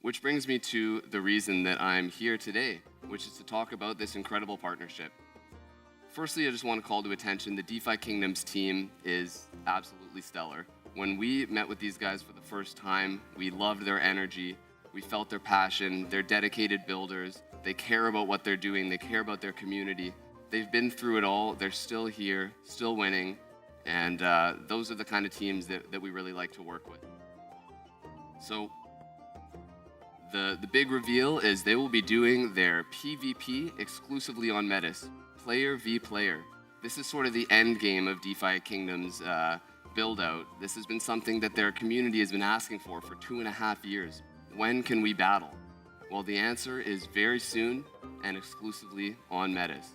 Which brings me to the reason that I'm here today, which is to talk about this incredible partnership. Firstly, I just want to call to attention the DeFi Kingdoms team is absolutely stellar. When we met with these guys for the first time, we loved their energy, we felt their passion, they're dedicated builders, they care about what they're doing, they care about their community. They've been through it all, they're still here, still winning, and those are the kind of teams that we really like to work with. So the big reveal is they will be doing their PvP exclusively on Metis, player v player. This is sort of the end game of DeFi Kingdoms build out. This has been something that their community has been asking for 2.5 years. When can we battle? Well, the answer is very soon and exclusively on Metis.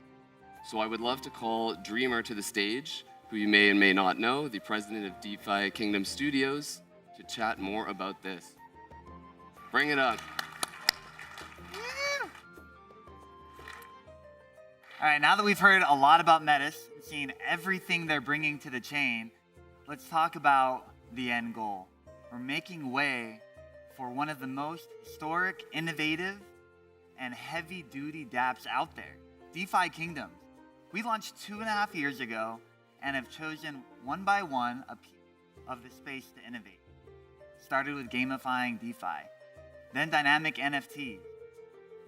So I would love to call Dreamer to the stage, who you may and may not know, the president of DeFi Kingdom Studios, to chat more about this. Bring it up. All right, now that we've heard a lot about Metis and seen everything they're bringing to the chain, let's talk about the end goal. We're making way for one of the most historic, innovative, and heavy-duty dApps out there, DeFi Kingdoms. We launched 2.5 years ago and have chosen one by one a piece of the space to innovate. Started with gamifying DeFi, then dynamic NFTs,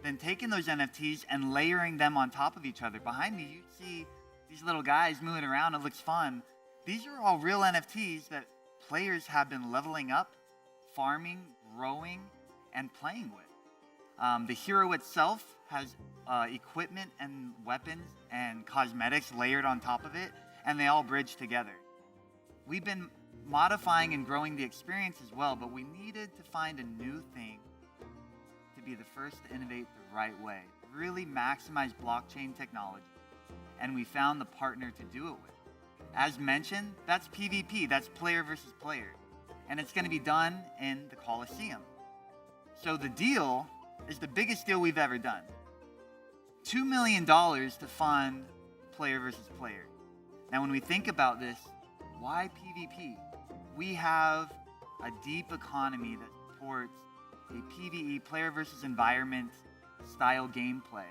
then taking those NFTs and layering them on top of each other. Behind me, you see these little guys moving around. It looks fun. These are all real NFTs that players have been leveling up, farming, growing, and playing with. The hero itself has equipment and weapons and cosmetics layered on top of it, and they all bridge together. We've been modifying and growing the experience as well, but we needed to find a new thing to be the first to innovate the right way, really maximize blockchain technology, and we found the partner to do it with. As mentioned, that's PvP, that's player versus player, and it's going to be done in the Coliseum. So the deal is the biggest deal we've ever done. $2 million to fund player versus player. Now when we think about this, why PvP? We have a deep economy that supports a PvE, player versus environment style gameplay,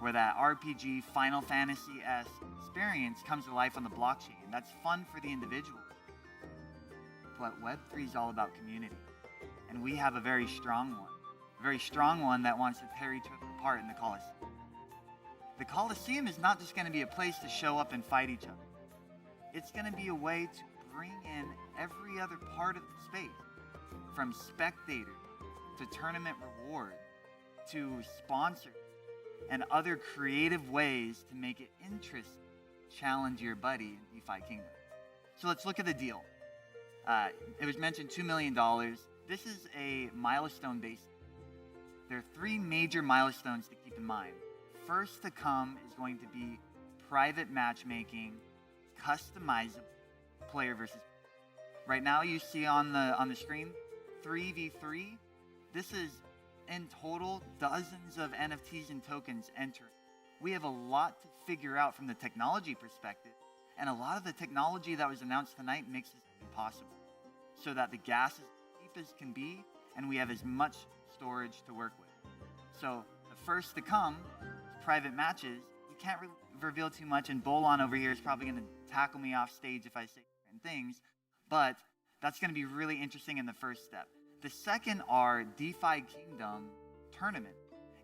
where that RPG Final Fantasy-esque experience comes to life on the blockchain. That's fun for the individual. But Web3 is all about community. And we have a very strong one that wants to tear each other apart in the Coliseum. The Coliseum is not just going to be a place to show up and fight each other. It's going to be a way to bring in every other part of the space, from spectators to tournament reward to sponsors and other creative ways to make it interesting, challenge your buddy in DeFi Kingdom. So let's look at the deal. It was mentioned $2 million. This is a milestone-based. There are 3 major milestones to keep in mind. First to come is going to be private matchmaking, customizable player versus. Right now you see on the screen 3v3. This is in total dozens of NFTs and tokens entering. We have a lot to figure out from the technology perspective, and a lot of the technology that was announced tonight makes this possible, so that the gas is as deep as can be and we have as much storage to work with. So the first to come is private matches. We can't reveal too much, and Bolon over here is probably going to tackle me off stage if I say certain things, but that's going to be really interesting in the first step. The second are DeFi Kingdom tournament,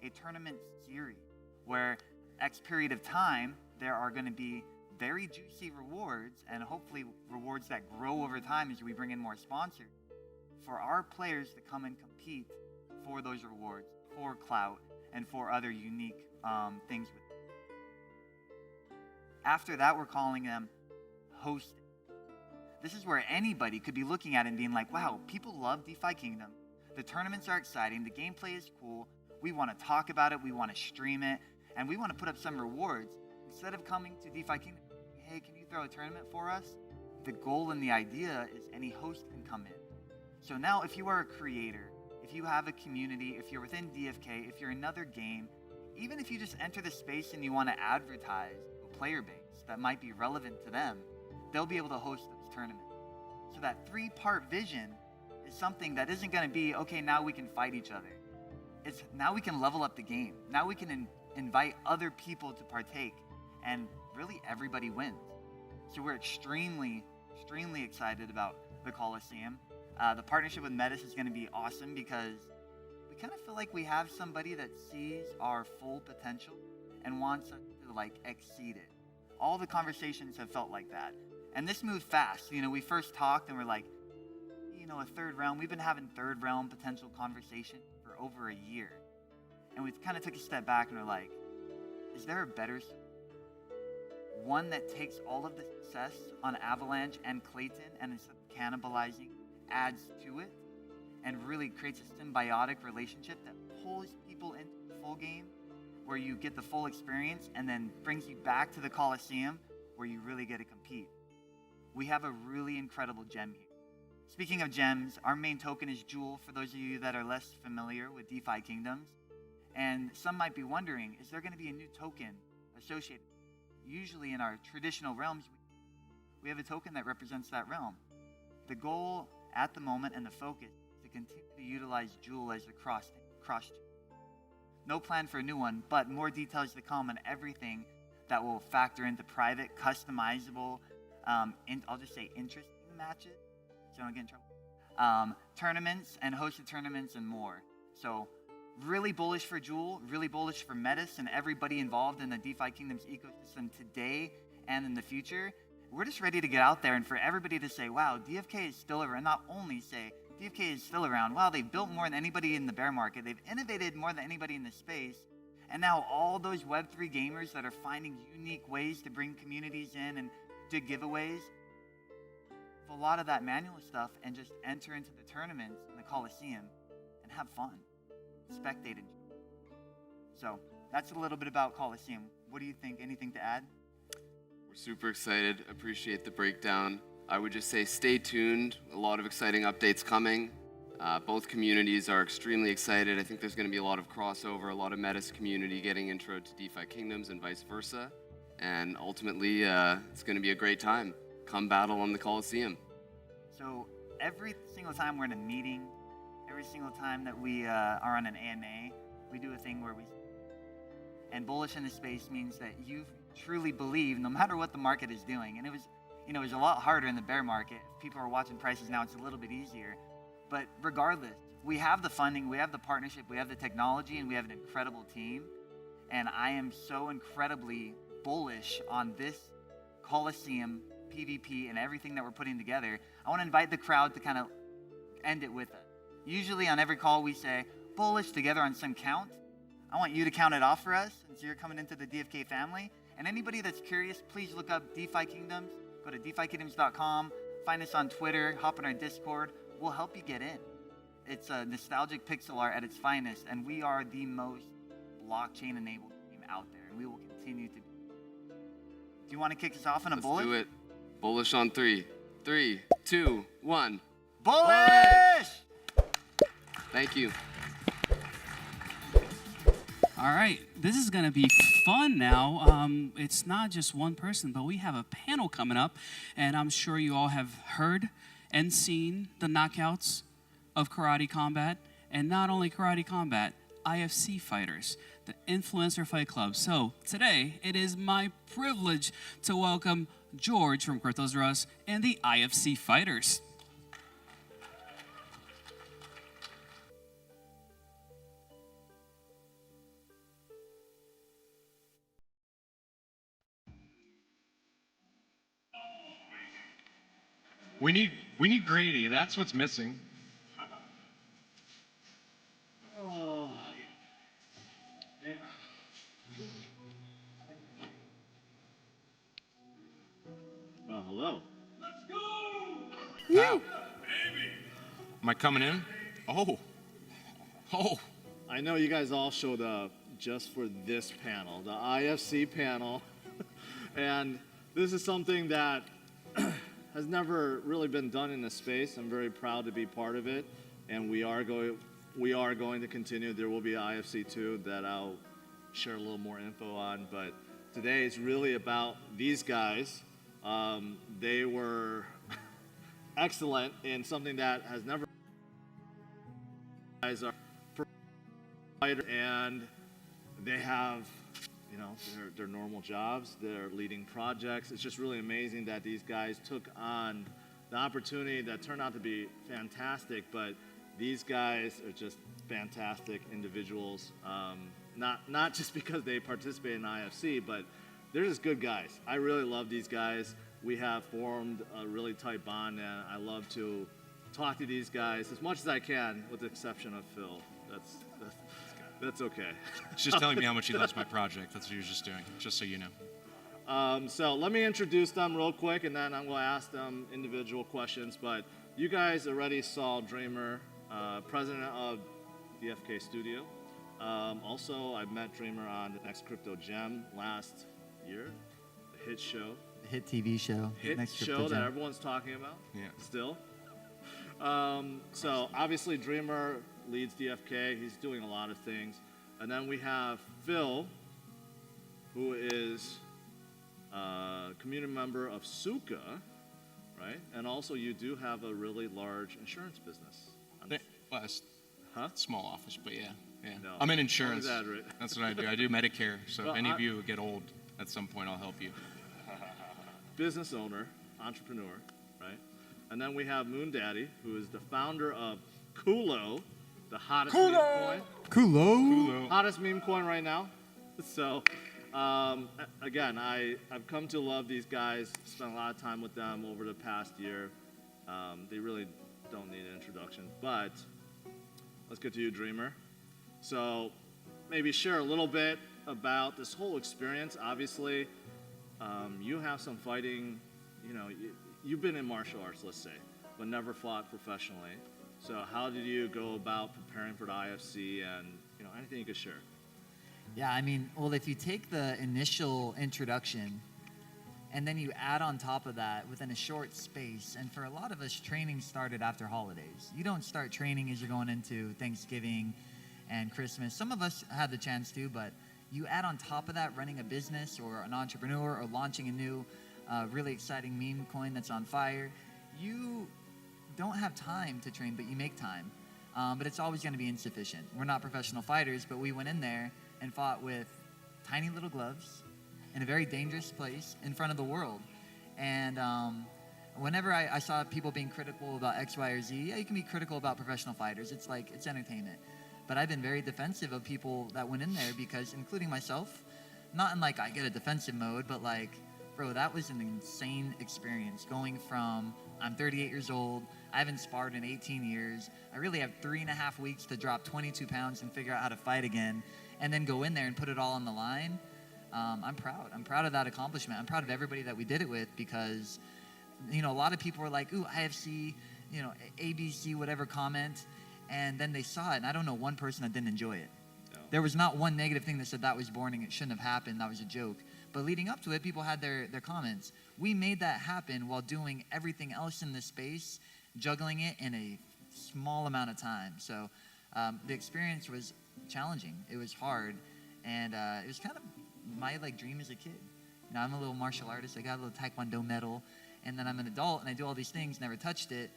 a tournament series where X period of time there are going to be very juicy rewards, and hopefully rewards that grow over time as we bring in more sponsors, for our players to come and compete for those rewards, for clout, and for other unique things with it. After that, we're calling them hosted. This is where anybody could be looking at it and being like, wow, people love DeFi Kingdom. The tournaments are exciting. The gameplay is cool. We want to talk about it. We want to stream it. And we want to put up some rewards. Instead of coming to DeFi Kingdom, hey, can you throw a tournament for us? The goal and the idea is any host can come in. So now if you are a creator, if you have a community, if you're within DFK, if you're another game, even if you just enter the space and you want to advertise a player base that might be relevant to them, they'll be able to host those tournaments. So that 3-part vision is something that isn't going to be, okay, now we can fight each other. it's now we can level up the game. Now we can invite other people to partake, and really everybody wins. So we're extremely excited about the Coliseum. The partnership with Metis is going to be awesome because we kind of feel like we have somebody that sees our full potential and wants us to like exceed it. All the conversations have felt like that. And this moved fast. You know, we first talked and we're like, you know, a third realm. We've been having third realm potential conversation for over a year. And we kind of took a step back and we're like, is there a better one that takes all of the success on Avalanche and Klaytn and instead of cannibalizing, adds to it and really creates a symbiotic relationship that pulls people into the full game where you get the full experience and then brings you back to the Coliseum where you really get to compete. We have a really incredible gem here. Speaking of gems, our main token is Jewel, for those of you that are less familiar with DeFi Kingdoms. And some might be wondering, is there going to be a new token associated? Usually in our traditional realms, we have a token that represents that realm. The goal at the moment and the focus is to continue to utilize Jewel as the cross. No plan for a new one, but more details to come on everything that will factor into private, customizable, I'll just say interesting matches, so I don't get in trouble. Tournaments and hosted tournaments and more. So really bullish for Jewel, really bullish for Metis and everybody involved in the DeFi Kingdoms ecosystem today and in the future. We're just ready to get out there and for everybody to say, wow, DFK is still around. Not only say, DFK is still around. Wow, they've built more than anybody in the bear market. They've innovated more than anybody in the space. And now all those Web3 gamers that are finding unique ways to bring communities in and do giveaways, a lot of that manual stuff and just enter into the tournaments in the Coliseum and have fun, spectating. So that's a little bit about Coliseum. What do you think? Anything to add? We're super excited. Appreciate the breakdown. I would just say stay tuned. A lot of exciting updates coming. Both communities are extremely excited. I think there's going to be a lot of crossover, a lot of Metis community getting intro to DeFi Kingdoms and vice versa. And ultimately, it's going to be a great time. Come battle on the Coliseum. So every single time we're in a meeting, every single time that we are on an AMA, we do a thing where and bullish in the space means that you truly believe no matter what the market is doing. And it was a lot harder in the bear market. If people are watching prices now, it's a little bit easier. But regardless, we have the funding, we have the partnership, we have the technology, and we have an incredible team. And I am so incredibly bullish on this Coliseum, PvP, and everything that we're putting together. I want to invite the crowd to kind of end it with us. Usually on every call we say, bullish together on some count. I want you to count it off for us since you're coming into the DFK family. And anybody that's curious, please look up DeFi Kingdoms. Go to DeFiKingdoms.com, find us on Twitter, hop on our Discord. We'll help you get in. It's a nostalgic pixel art at its finest, and we are the most blockchain-enabled team out there, and we will continue to be. Do you want to kick us off in a bullish? Let's do it. Bullish on 3. 3, 2, 1. Bullish! Thank you. All right, this is going to be fun now. It's not just one person, but we have a panel coming up, and I'm sure you all have heard and seen the knockouts of Karate Combat, and not only Karate Combat, IFC fighters, the Influencer Fight Club. So today, it is my privilege to welcome George from Kryptos Russ and the IFC fighters. We need Grady. That's what's missing. Oh. Well, hello. Wow. Am I coming in? Oh. I know you guys all showed up just for this panel, the IFC panel. And this is something that has never really been done in this space. I'm very proud to be part of it, and we are going to continue. There will be IFC 2 that I'll share a little more info on, but today is really about these guys. They were excellent in something that has never. Guys are and they have, you know, their normal jobs, they're leading projects. It's just really amazing that these guys took on the opportunity that turned out to be fantastic, but these guys are just fantastic individuals. Not just because they participate in IFC, but they're just good guys. I really love these guys. We have formed a really tight bond, and I love to talk to these guys as much as I can, with the exception of Phil. That's okay. He's just telling me how much he loves my project. That's what he was just doing, just so you know. So let me introduce them real quick, and then I'm going to ask them individual questions. But you guys already saw Dreamer, president of DFK Studio. Also, I met Dreamer on the Next Crypto Gem last year, the hit show. The hit TV show. Hit Next show Crypto that Gem. everyone's talking about. Yeah. Still. So obviously Dreamer leads DFK. He's doing a lot of things. And then we have Phil, who is a community member of Suka, right? And also you do have a really large insurance business. Well, it's Huh? small office, but yeah. No. I'm in insurance. Don't exaggerate. That's what I do. I do Medicare. So Well, if any of you get old at some point, I'll help you. Business owner, entrepreneur, right? And then we have Moon Daddy, who is the founder of Kulo, the hottest meme coin. Kulo. Hottest meme coin right now. So, again, I've come to love these guys, spent a lot of time with them over the past year. They really don't need an introduction, but let's get to you, Dreamer. So maybe share a little bit about this whole experience. Obviously, you have some fighting, you know, you've been in martial arts, let's say, but never fought professionally. So how did you go about preparing for the IFC, and, you know, anything you could share? Yeah, I mean, well, if you take the initial introduction and then you add on top of that within a short space, and for a lot of us, training started after holidays. You don't start training as you're going into Thanksgiving and Christmas. Some of us had the chance to, but you add on top of that running a business or an entrepreneur or launching a new really exciting meme coin that's on fire. You don't have time to train, but you make time. But it's always going to be insufficient. We're not professional fighters, but we went in there and fought with tiny little gloves in a very dangerous place in front of the world. And whenever I saw people being critical about X, Y, or Z, yeah, you can be critical about professional fighters. It's like, it's entertainment. But I've been very defensive of people that went in there because, including myself, not in like I get a defensive mode, but like, bro, that was an insane experience. Going from, I'm 38 years old, I haven't sparred in 18 years, I really have 3.5 weeks to drop 22 pounds and figure out how to fight again, and then go in there and put it all on the line. I'm proud. I'm proud of that accomplishment. I'm proud of everybody that we did it with, because, you know, a lot of people were like, ooh, IFC, you know, ABC, whatever comment, and then they saw it, and I don't know one person that didn't enjoy it. No. There was not one negative thing that said that was boring, it shouldn't have happened, that was a joke. But leading up to it, people had their comments. We made that happen while doing everything else in the space, juggling it in a small amount of time. So the experience was challenging. It was hard, and it was kind of my like dream as a kid. You know, I'm a little martial artist. I got a little Taekwondo medal, and then I'm an adult and I do all these things, never touched it.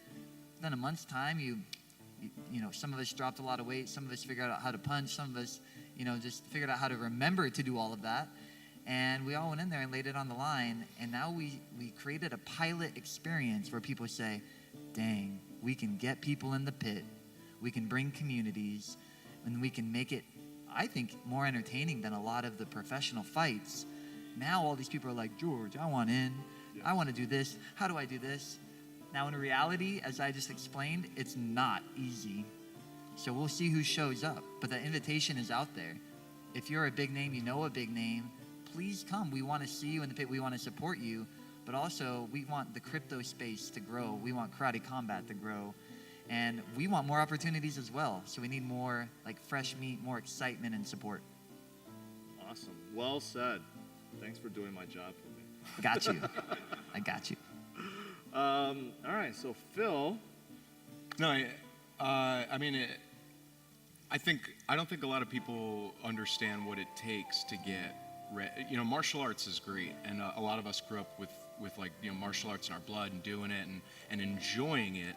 Then a month's time, you know, some of us dropped a lot of weight. Some of us figured out how to punch. Some of us, you know, just figured out how to remember to do all of that. And we all went in there and laid it on the line. And now we created a pilot experience where people say, dang, we can get people in the pit. We can bring communities, and we can make it, I think, more entertaining than a lot of the professional fights. Now all these people are like, George, I want in. Yeah. I want to do this. How do I do this? Now in reality, as I just explained, it's not easy. So we'll see who shows up. But the invitation is out there. If you're a big name, you know a big name, please come. We want to see you in the pit. We want to support you. But also, we want the crypto space to grow. We want karate combat to grow. And we want more opportunities as well. So we need more like fresh meat, more excitement and support. Awesome. Well said. Thanks for doing my job for me. Got you. I got you. All right. So Phil. No, I mean, I don't think a lot of people understand what it takes to get. You know, martial arts is great, and a lot of us grew up with like, you know, martial arts in our blood and doing it and enjoying it.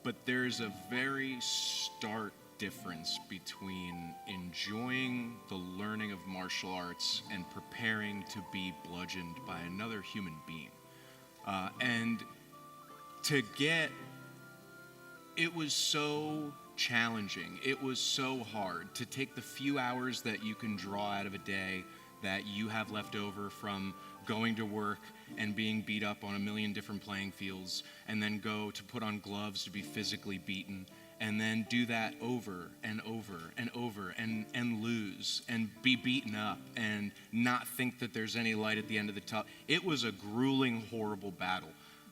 But there's a very stark difference between enjoying the learning of martial arts and preparing to be bludgeoned by another human being. And to get, it was so challenging. It was so hard to take the few hours that you can draw out of a day that you have left over from going to work and being beat up on a million different playing fields, and then go to put on gloves to be physically beaten, and then do that over and over and over and lose and be beaten up and not think that there's any light at the end of the tunnel. It was a grueling, horrible battle.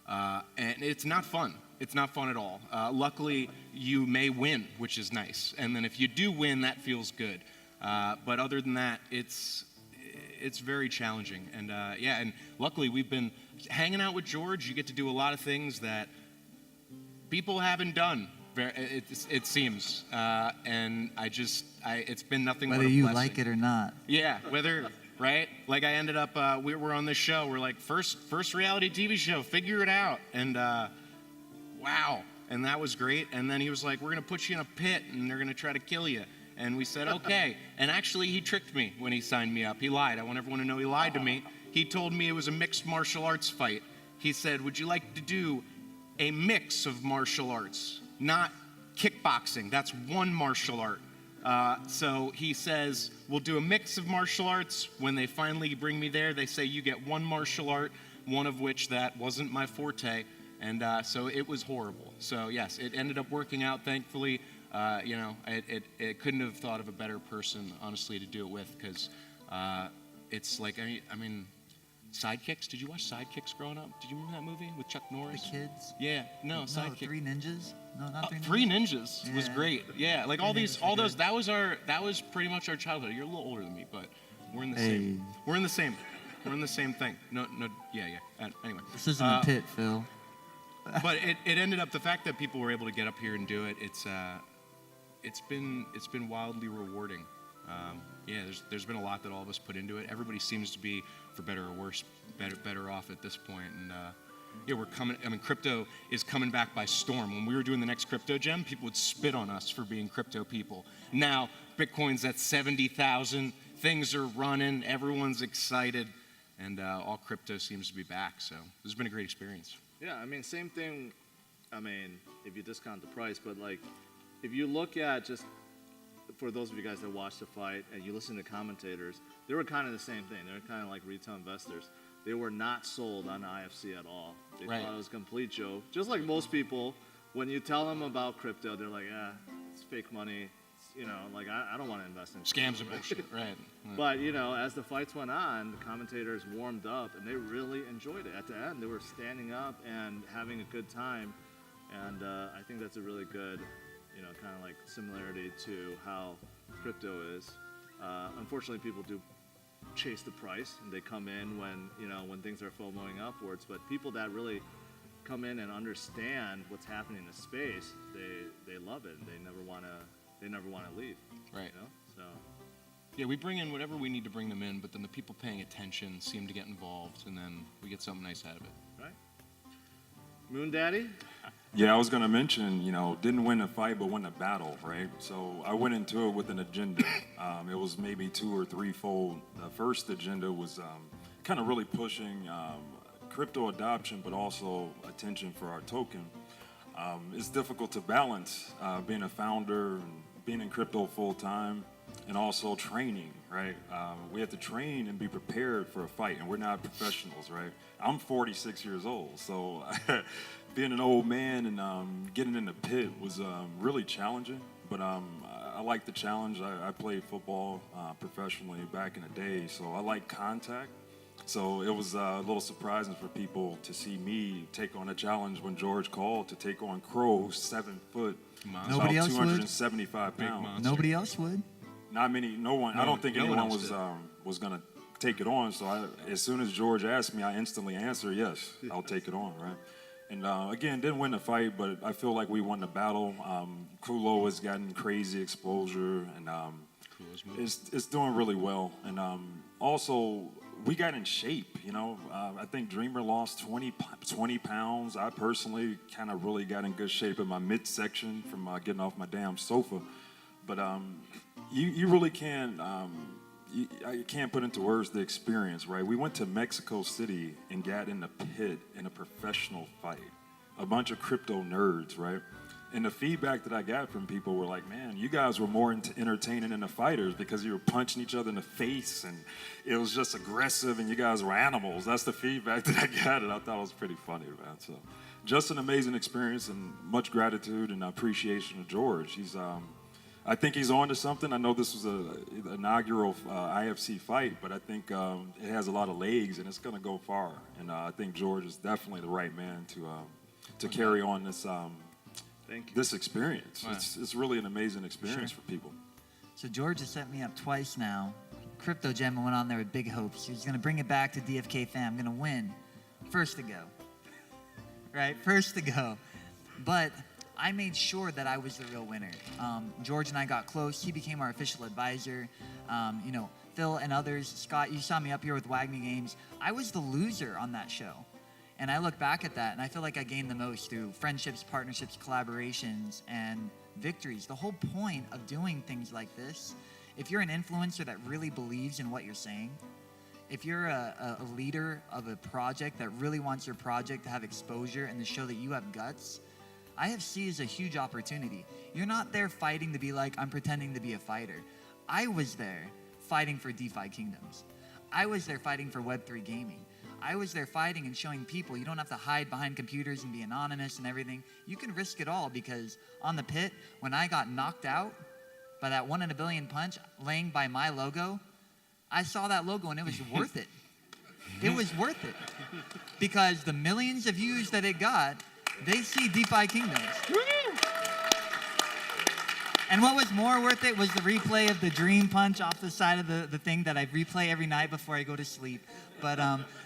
And it's not fun. It's not fun at all. Luckily, you may win, which is nice. And then if you do win, that feels good. But other than that, it's very challenging. And yeah, and luckily we've been hanging out with George. You get to do a lot of things that people haven't done, it seems. And it's been nothing but a Whether blessing. you like it or not. Yeah, whether, right? Like I ended up, we were on this show. We're like, first reality TV show, figure it out. And wow. And that was great. And then he was like, we're going to put you in a pit and they're going to try to kill you. And we said, okay. And actually, he tricked me when he signed me up. He lied. I want everyone to know he lied to me. He told me it was a mixed martial arts fight. He said, would you like to do a mix of martial arts, not kickboxing? That's one martial art. So he says, we'll do a mix of martial arts. When they finally bring me there, they say you get one martial art, one of which that wasn't my forte. And so it was horrible. So yes, it ended up working out, thankfully. You know, it couldn't have thought of a better person, honestly, to do it with, because it's like, I mean, Sidekicks. Did you watch Sidekicks growing up? Did you remember that movie with Chuck Norris? The kids? Yeah, no, Sidekicks. Three Ninjas? No, not Three Ninjas. Three Ninjas was Yeah. great. Yeah, like all those. That was pretty much our childhood. You're a little older than me, but we're in the same. We're in the same. We're in the same thing. No, yeah. Anyway. This isn't a pit, Phil. But it ended up, the fact that people were able to get up here and do it, it's been wildly rewarding. Yeah, there's been a lot that all of us put into it. Everybody seems to be, for better or worse, better off at this point. And yeah, we're coming. I mean, crypto is coming back by storm. When we were doing the next crypto gem, people would spit on us for being crypto people. Now Bitcoin's at 70,000. Things are running. Everyone's excited, and all crypto seems to be back. So this has been a great experience. Yeah, I mean, same thing. I mean, if you discount the price, but like, if you look at just, for those of you guys that watched the fight and you listen to commentators, they were kind of the same thing. They were kind of like retail investors. They were not sold on IFC at all. They Right. thought it was a complete joke. Just like most people, when you tell them about crypto, they're like, it's fake money. It's, you know, like, I don't want to invest in Scams and bullshit, right? But, you know, as the fights went on, the commentators warmed up, and they really enjoyed it. At the end, they were standing up and having a good time, and I think that's a really good, you know, kind of like similarity to how crypto is. Unfortunately, people do chase the price, and they come in when things are FOMOing upwards, but people that really come in and understand what's happening in the space, they love it, and they never want to leave. Right. You know? So. Yeah, we bring in whatever we need to bring them in, but then the people paying attention seem to get involved, and then we get something nice out of it. Right. Moon Daddy? Yeah, I was going to mention, didn't win a fight, but won a battle, right? So I went into it with an agenda. It was maybe 2 or 3-fold. The first agenda was kind of really pushing crypto adoption, but also attention for our token. It's difficult to balance being a founder and being in crypto full time, and also training, right? We have to train and be prepared for a fight, and we're not professionals, right? I'm 46 years old, so being an old man and getting in the pit was really challenging, but I like the challenge. I played football professionally back in the day, so I like contact. So it was a little surprising for people to see me take on a challenge when George called to take on Crow, 7 foot, Nobody about else would? 275 pounds. monster. Nobody else would. Not many, no one. I don't think no one anyone else was gonna take it on. So as soon as George asked me, I instantly answered, yes, I'll take it on, right? And again, didn't win the fight, but I feel like we won the battle. Kulo has gotten crazy exposure, and it's doing really well. And also, we got in shape, I think Dreamer lost 20 pounds. I personally kind of really got in good shape in my midsection from getting off my damn sofa. But you really can. I can't put into words the experience, right? We went to Mexico City and got in the pit in a professional fight. A bunch of crypto nerds, right? And the feedback that I got from people were like, man, you guys were more entertaining than the fighters because you were punching each other in the face and it was just aggressive and you guys were animals. That's the feedback that I got, and I thought it was pretty funny, man. So just an amazing experience, and much gratitude and appreciation to George. I think he's on to something. I know this was an inaugural IFC fight, but I think it has a lot of legs and it's going to go far. And I think George is definitely the right man to carry on this this experience. Wow. It's really an amazing experience for people. So George has set me up twice now. Crypto Gem went on there with big hopes. He's going to bring it back to DFK fam. I'm going to win. First to go. Right? First to go. But I made sure that I was the real winner. George and I got close. He became our official advisor. Phil and others. Scott, you saw me up here with WAGMI Games. I was the loser on that show. And I look back at that, and I feel like I gained the most through friendships, partnerships, collaborations, and victories. The whole point of doing things like this, if you're an influencer that really believes in what you're saying, if you're a leader of a project that really wants your project to have exposure and to show that you have guts, IFC is a huge opportunity. You're not there fighting to be like, I'm pretending to be a fighter. I was there fighting for DeFi Kingdoms. I was there fighting for Web3 Gaming. I was there fighting and showing people you don't have to hide behind computers and be anonymous and everything. You can risk it all, because on the pit, when I got knocked out by that 1 in a billion punch laying by my logo, I saw that logo and it was worth it. It was worth it. Because the millions of views that it got, they see DeFi Kingdoms. And what was more worth it was the replay of the dream punch off the side of the thing that I replay every night before I go to sleep. But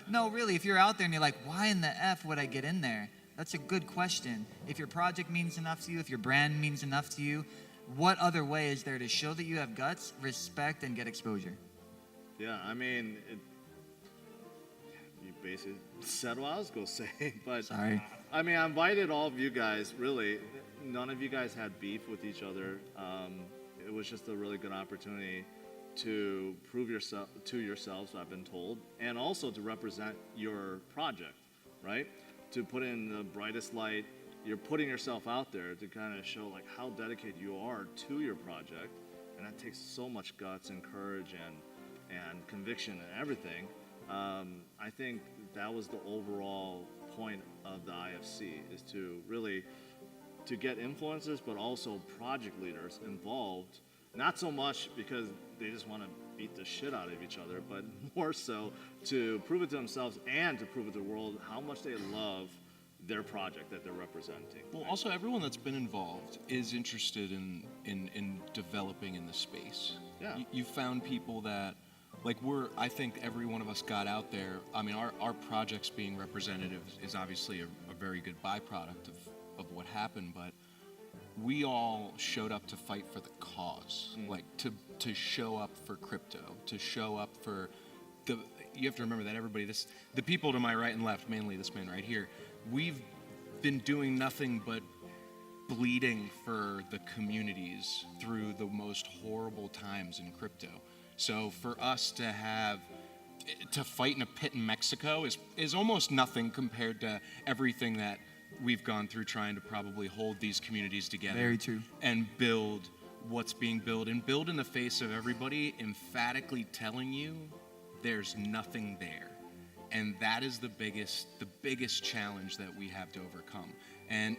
no, really, if you're out there and you're like, why in the F would I get in there? That's a good question. If your project means enough to you, if your brand means enough to you, what other way is there to show that you have guts, respect, and get exposure? Yeah, I mean, you basically said what I was going to say, but Sorry. I mean, I invited all of you guys, really. None of you guys had beef with each other. It was just a really good opportunity to prove yourself to yourselves, I've been told, and also to represent your project, right? To put in the brightest light. You're putting yourself out there to kind of show like how dedicated you are to your project, and that takes so much guts and courage and conviction and everything. I think that was the overall point of the IFC, is to really to get influencers, but also project leaders involved, not so much because they just want to beat the shit out of each other, but more so to prove it to themselves and to prove it to the world how much they love their project that they're representing. Well, also everyone that's been involved is interested in developing in the space. Yeah. You found people that, like, I think every one of us got out there. I mean, our projects being representative is obviously a very good byproduct of what happened, but we all showed up to fight for the cause, like to show up for crypto, to show up for you have to remember that the people to my right and left, mainly this man right here, we've been doing nothing but bleeding for the communities through the most horrible times in crypto. So for us to fight in a pit in Mexico is almost nothing compared to everything that we've gone through trying to probably hold these communities together. Very true. And build what's being built, and build in the face of everybody emphatically telling you there's nothing there. And that is the biggest challenge that we have to overcome. And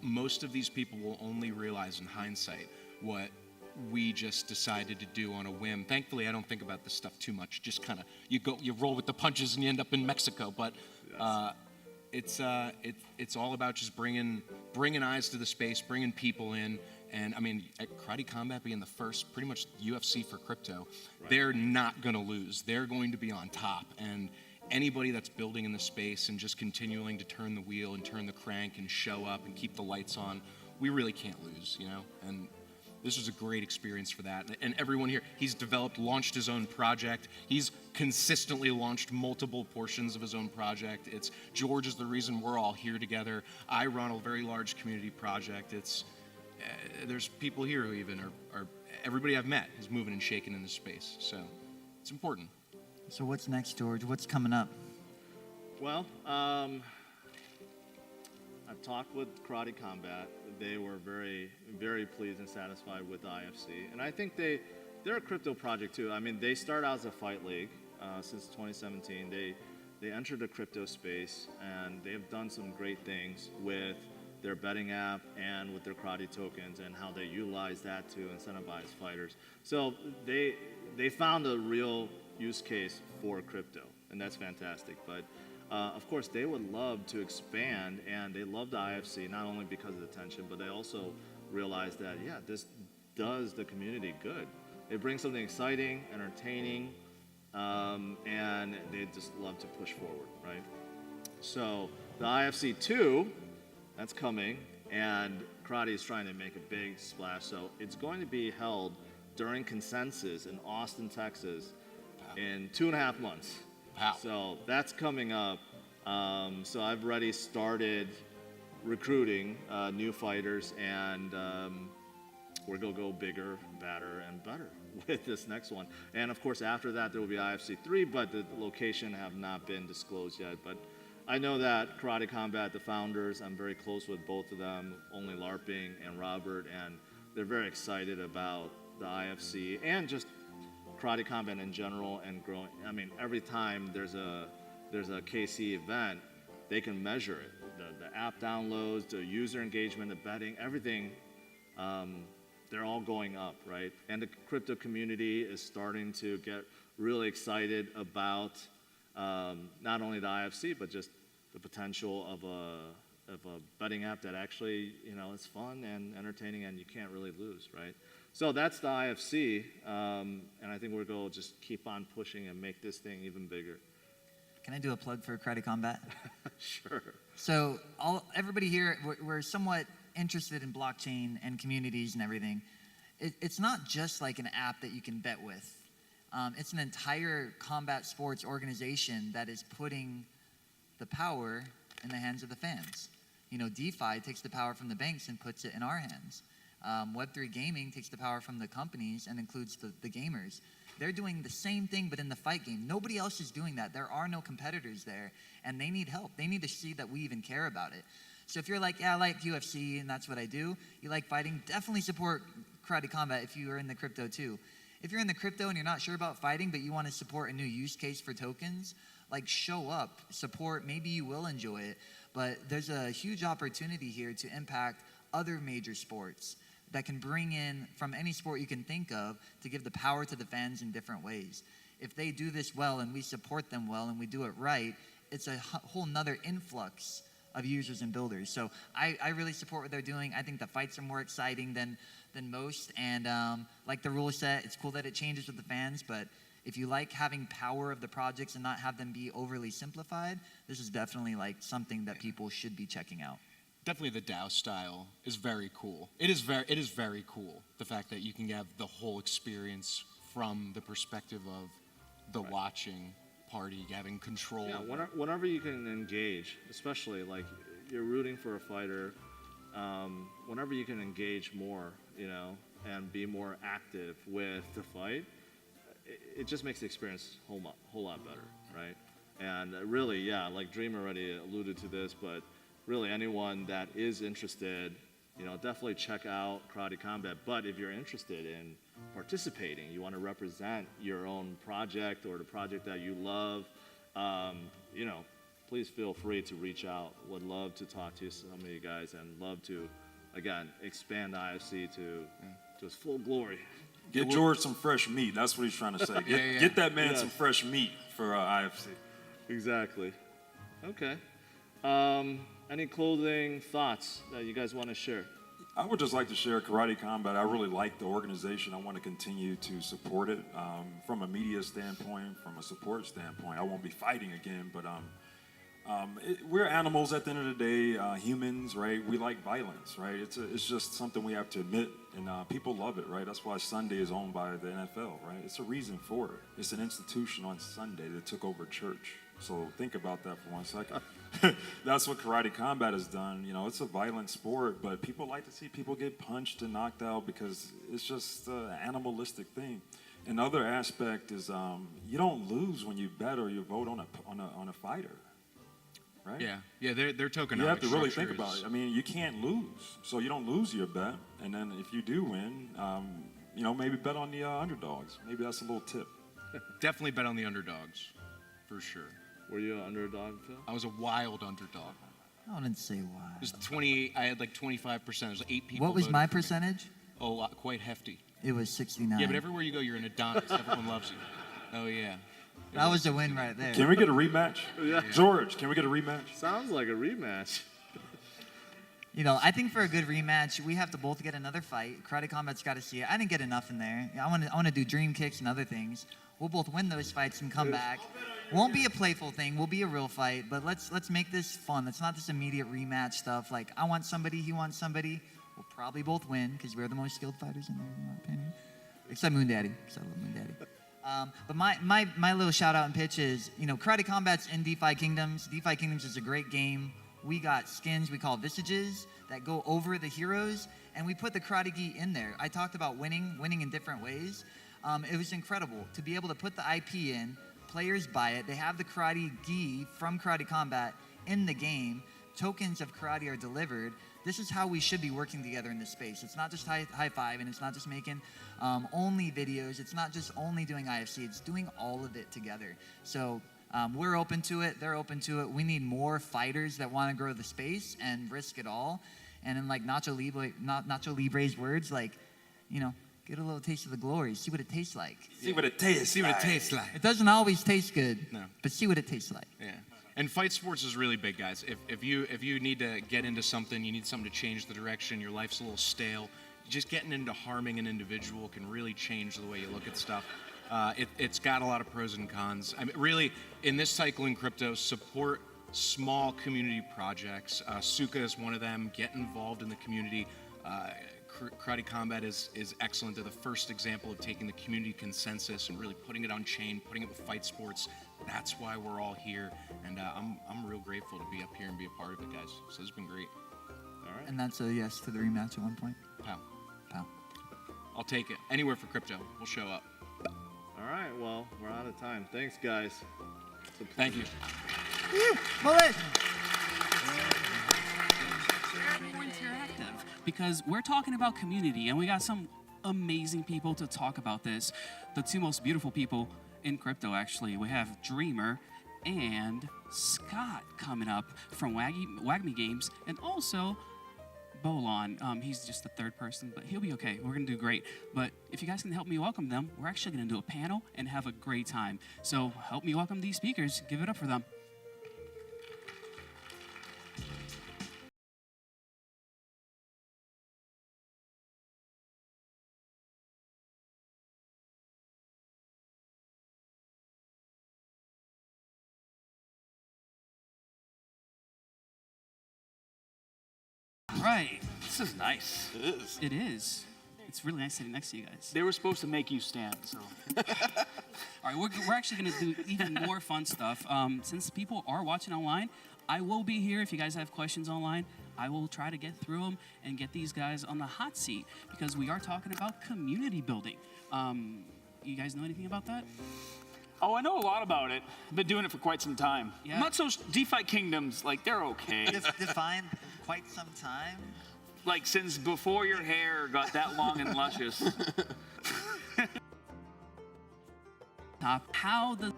most of these people will only realize in hindsight what we just decided to do on a whim. Thankfully, I don't think about this stuff too much. Just kind of you roll with the punches and you end up in Mexico. But it's all about just bringing eyes to the space, bringing people in. And I mean, at Karate Combat being the first, pretty much UFC for crypto, right. They're not going to lose. They're going to be on top. And anybody that's building in the space and just continuing to turn the wheel and turn the crank and show up and keep the lights on, we really can't lose, you know? And this was a great experience for that. And everyone here, he's launched his own project. He's consistently launched multiple portions of his own project. George is the reason we're all here together. I run a very large community project. there's people here who even are everybody I've met is moving and shaking in this space. So it's important. So what's next, George? What's coming up? Well, I've talked with Karate Combat. They were very, very pleased and satisfied with the IFC. And I think they're a crypto project too. I mean, they started out as a fight league since 2017. They entered the crypto space, and they have done some great things with their betting app and with their karate tokens and how they utilize that to incentivize fighters. So they found a real use case for crypto, and that's fantastic. But of course, they would love to expand, and they love the IFC not only because of the attention, but they also realize that, yeah, this does the community good. It brings something exciting, entertaining, and they just love to push forward, right? So the IFC 2, that's coming, and karate is trying to make a big splash. So it's going to be held during Consensus in Austin, Texas, in 2.5 months. Wow. So that's coming up. So I've already started recruiting new fighters, and we're going to go bigger, badder, and better with this next one. And of course, after that, there will be IFC 3, but the location have not been disclosed yet. But I know that Karate Combat, the founders, I'm very close with both of them, Only LARPing and Robert, and they're very excited about the IFC and just Karate Combat in general and growing. I mean, every time there's a KC event, they can measure it. The app downloads, the user engagement, the betting, everything, they're all going up, right? And the crypto community is starting to get really excited about not only the IFC, but just the potential of a betting app that actually, is fun and entertaining and you can't really lose, right? So that's the IFC, and I think we're going to just keep on pushing and make this thing even bigger. Can I do a plug for Karate Combat? Sure. So everybody here, we're somewhat interested in blockchain and communities and everything. It's not just like an app that you can bet with. It's an entire combat sports organization that is putting the power in the hands of the fans. DeFi takes the power from the banks and puts it in our hands. Web3 Gaming takes the power from the companies and includes the gamers. They're doing the same thing, but in the fight game. Nobody else is doing that. There are no competitors there, and they need help. They need to see that we even care about it. So if you're like, yeah, I like UFC, and that's what I do, you like fighting, definitely support Karate Combat if you are in the crypto too. If you're in the crypto and you're not sure about fighting, but you want to support a new use case for tokens, show up, support, maybe you will enjoy it. But there's a huge opportunity here to impact other major sports that can bring in from any sport you can think of to give the power to the fans in different ways. If they do this well and we support them well and we do it right, it's a whole nother influx of users and builders. So I really support what they're doing. I think the fights are more exciting than most. And like the rule set, it's cool that it changes with the fans, but if you like having power of the projects and not have them be overly simplified, this is definitely something that people should be checking out. Definitely the DAO style is very cool. It is very cool, the fact that you can have the whole experience from the perspective of the watching party, having control. Yeah, whenever you can engage, especially you're rooting for a fighter, whenever you can engage more, and be more active with the fight, it just makes the experience a whole lot better, right? And really, yeah, Dream already alluded to this, but really anyone that is interested, definitely check out Karate Combat. But if you're interested in participating, you want to represent your own project or the project that you love, please feel free to reach out. Would love to talk to some of you guys and love to, again, expand IFC to its full glory. Get George some fresh meat. That's what he's trying to say. Get that man some fresh meat for IFC. Exactly. Okay. Any closing thoughts that you guys want to share? I would just like to share Karate Combat. I really like the organization. I want to continue to support it from a media standpoint, from a support standpoint. I won't be fighting again, but we're animals at the end of the day, humans, right? We like violence, right? It's just something we have to admit, and people love it, right? That's why Sunday is owned by the NFL, right? It's a reason for it. It's an institution on Sunday that took over church, So think about that for 1 second. That's what karate combat has done. You know, it's a violent sport, but people like to see people get punched and knocked out because it's just an animalistic thing. Another aspect is you don't lose when you bet or you vote on a fighter, right? Yeah, their tokenomics. You have to really structure think about is- it. I mean, you can't lose, so you don't lose your bet. And then if you do win, you know, maybe bet on the underdogs. Maybe that's a little tip. Definitely bet on the underdogs, for sure. Were you an underdog, Phil? I was a wild underdog. I wouldn't say why. It was 28. I had like 25%. There's 8 people. What was voted my for me. percentage? Oh, quite hefty. It was 69. Yeah, but everywhere you go, you're an Adonis. Everyone loves you. Oh yeah. That was a win right there. Can we get a rematch? Yeah. George, can we get a rematch? Sounds like a rematch. You know, I think for a good rematch, we have to both get another fight. Karate Combat's got to see it. I didn't get enough in there. I want to do dream kicks and other things. We'll both win those fights and come back. Won't be a playful thing. Will be a real fight. But let's make this fun. Let's not this immediate rematch stuff. Like I want somebody, he wants somebody. We'll probably both win because we're the most skilled fighters in there, in my opinion. Except Moon Daddy. Because I love Moon Daddy. But my little shout out and pitch is, you know, Karate Combat's in DeFi Kingdoms. DeFi Kingdoms is a great game. We got skins we call visages that go over the heroes, and we put the karate gi in there. I talked about winning in different ways. It was incredible to be able to put the IP in. Players buy it. They have the karate gi from Karate Combat in the game. Tokens of karate are delivered. This is how we should be working together in this space. It's not just high five, and it's not just making only videos. It's not just only doing IFC. It's doing all of it together. So we're open to it. They're open to it. We need more fighters that want to grow the space and risk it all. And in like Nacho Libre's words, like, you know, get a little taste of the glory. See what it tastes like. See what it tastes. See what it tastes like. It doesn't always taste good, No. but see what it tastes like. Yeah. And fight sports is really big, guys. If you need to get into something, you need something to change the direction, your life's a little stale, just getting into harming an individual can really change the way you look at stuff. It's got a lot of pros and cons. I mean, really, in this cycle in crypto, support small community projects. Suka is one of them. Get involved in the community. Karate Combat is excellent. They're the first example of taking the community consensus and really putting it on chain, putting it with fight sports. That's why we're all here, and I'm real grateful to be up here and be a part of it, guys. So this has been great. All right. And that's a yes to the rematch at one point. Pow. Pow. I'll take it. Anywhere for crypto. We'll show up. All right. Well, we're out of time. Thanks, guys. It's a Thank you. Bullet! More interactive because we're talking about community and we got some amazing people to talk about this. The two most beautiful people in crypto, actually. We have Dreamer and Scott coming up from WAGMI Games, and also Bolon. He's just the third person, but he'll be okay. We're gonna do great. But if you guys can help me welcome them, we're actually gonna do a panel and have a great time. So help me welcome these speakers. Give it up for them. Right. This is nice. It is. It is. It's really nice sitting next to you guys. They were supposed to make you stand, so. All right, we're actually going to do even more fun stuff. Since people are watching online, I will be here. If you guys have questions online, I will try to get through them and get these guys on the hot seat because we are talking about community building. You guys know anything about that? Oh, I know a lot about it. I've been doing it for quite some time. Yeah. I'm not so DeFi Kingdoms, like they're okay. Define quite some time. Like since before your hair got that long and luscious. Top how the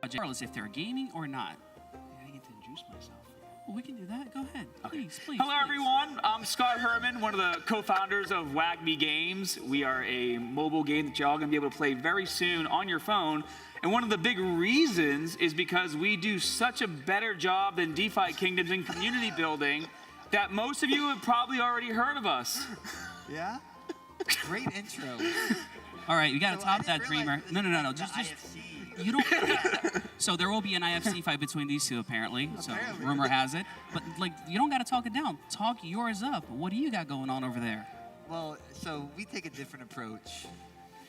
regardless if they're gaming or not. I get to introduce myself. Well, we can do that. Go ahead. Please. Hello, please. everyone. I'm Scott Herman, one of the co-founders of WAGMI Games. We are a mobile game that you're all going to be able to play very soon on your phone. And one of the big reasons is because we do such a better job than DeFi Kingdoms in community building that most of you have probably already heard of us. Yeah? Great intro. All right, you got to So I top didn't that, realize Dreamer. No. the Just IFC. you don't. So there will be an IFC fight between these two, apparently. So Apparently. rumor has it. But like, you don't got to talk it down. Talk yours up. What do you got going on over there? Well, so we take a different approach.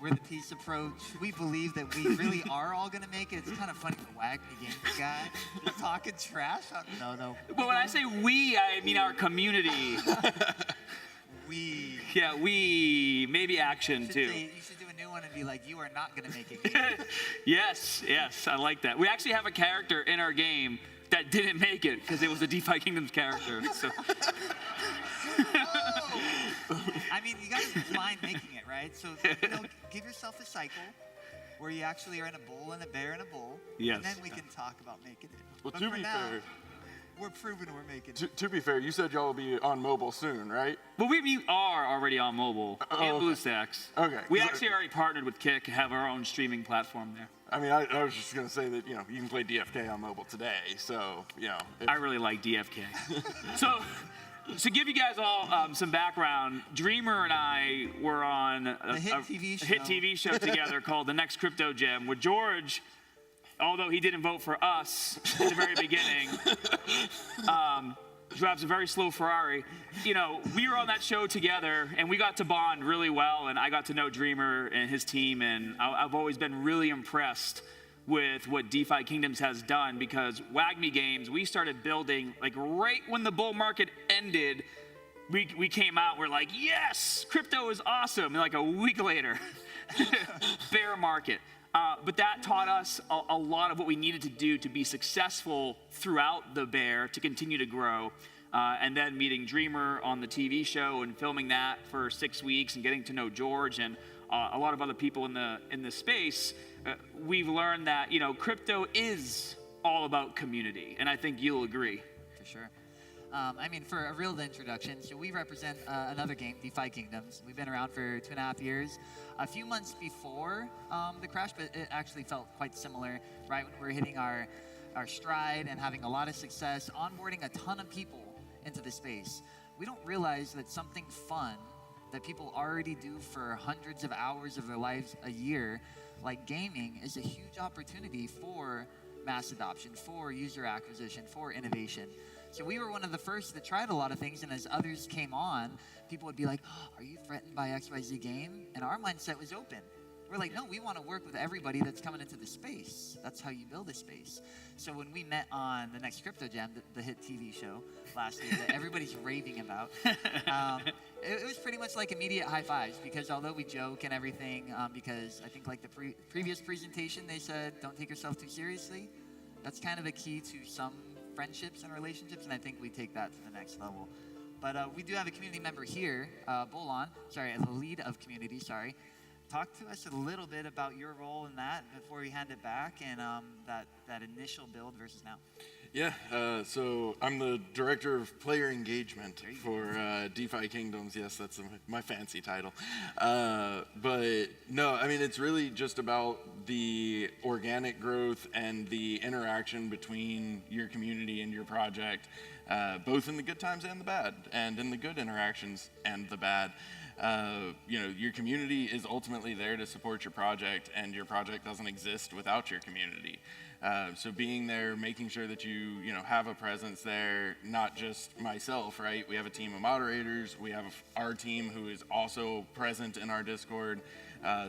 We're the peace approach. We believe that we really are all gonna make it. It's kind of funny the WAGMI Games guy just talking trash. No. But when I say we, I mean our community. We. Yeah, we. Maybe action too. You should do a new one and be like, you are not gonna make it. Yes, I like that. We actually have a character in our game that didn't make it because it was a DeFi Kingdoms character. So. I mean, you guys mind making it, right? So, give yourself a cycle where you actually are in a bull and a bear and a bull. Yes. And then we can talk about making it. Well, But to for be now, fair, we're proving we're making it. to be fair, you said y'all will be on mobile soon, right? Well, we are already on mobile and okay. BlueStacks. Okay. We actually already partnered with Kick, have our own streaming platform there. I mean, I was just gonna say that you can play DFK on mobile today, so I really like DFK. So, to give you guys all some background, Dreamer and I were on a hit TV show. hit TV show together called The Next Crypto Gem, with George, although he didn't vote for us at the very beginning, drives a very slow Ferrari. We were on that show together, and we got to bond really well, and I got to know Dreamer and his team, and I've always been really impressed with what DeFi Kingdoms has done, because WAGMI Games, we started building, like right when the bull market ended, we came out, we're like, yes, crypto is awesome, and like a week later, bear market. But that taught us a lot of what we needed to do to be successful throughout the bear, to continue to grow. And then meeting Dreamer on the TV show and filming that for 6 weeks and getting to know George and a lot of other people in the space, we've learned that crypto is all about community, and I think you'll agree. For sure. I mean, for a real introduction, so we represent another game, DeFi Kingdoms. We've been around for 2.5 years. A few months before the crash, but it actually felt quite similar, right when we were hitting our stride and having a lot of success, onboarding a ton of people into the space. We don't realize that something fun that people already do for hundreds of hours of their lives a year, like gaming, is a huge opportunity for mass adoption, for user acquisition, for innovation. So we were one of the first that tried a lot of things, and as others came on, people would be like, oh, are you threatened by XYZ game? And our mindset was open. We're like, no, we want to work with everybody that's coming into the space. That's how you build a space. So when we met on The Next Crypto Gem, the hit TV show last year that everybody's raving about, it was pretty much like immediate high fives, because although we joke and everything, because I think like the previous presentation, they said, don't take yourself too seriously. That's kind of a key to some friendships and relationships, and I think we take that to the next level. But we do have a community member here, Bolon, the lead of community, Talk to us a little bit about your role in that before we hand it back, and that initial build versus now. Yeah, so I'm the director of player engagement for DeFi Kingdoms. Yes, that's my fancy title. But no, I mean, it's really just about the organic growth and the interaction between your community and your project, both in the good times and the bad, and in the good interactions and the bad. Your community is ultimately there to support your project, and your project doesn't exist without your community. So being there, making sure that you have a presence there, not just myself, right? We have a team of moderators. We have our team who is also present in our Discord.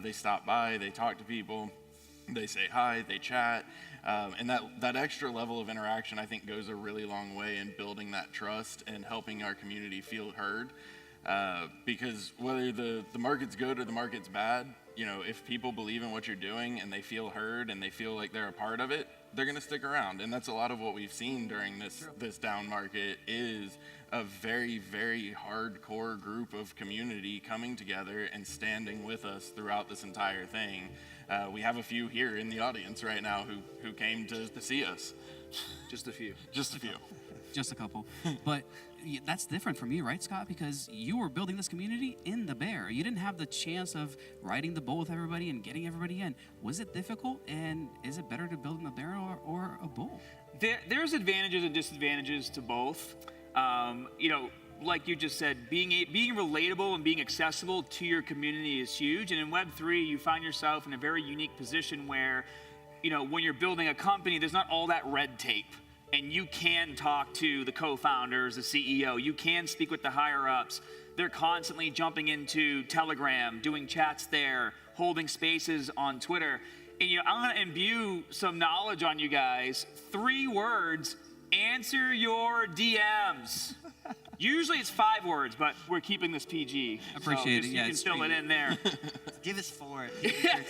They stop by, they talk to people, they say hi, they chat. And that extra level of interaction, I think, goes a really long way in building that trust and helping our community feel heard. Because whether the market's good or the market's bad, if people believe in what you're doing and they feel heard and they feel like they're a part of it, they're going to stick around. And that's a lot of what we've seen during this down market, is a very, very hardcore group of community coming together and standing with us throughout this entire thing. We have a few here in the audience right now who came to see us. Just a few. Just a few. Just a couple. But that's different for me, right, Scott? Because you were building this community in the bear. You didn't have the chance of riding the bull with everybody and getting everybody in. Was it difficult? And is it better to build in a bear or a bull? There's advantages and disadvantages to both. Like you just said, being relatable and being accessible to your community is huge. And in Web3, you find yourself in a very unique position where, when you're building a company, there's not all that red tape. And you can talk to the co-founders, the CEO. You can speak with the higher-ups. They're constantly jumping into Telegram, doing chats there, holding spaces on Twitter. And I'm going to imbue some knowledge on you guys. 3 words: answer your DMs. Usually it's 5 words, but we're keeping this PG. Appreciate it. Yeah, you can fill it in there. Give us 4.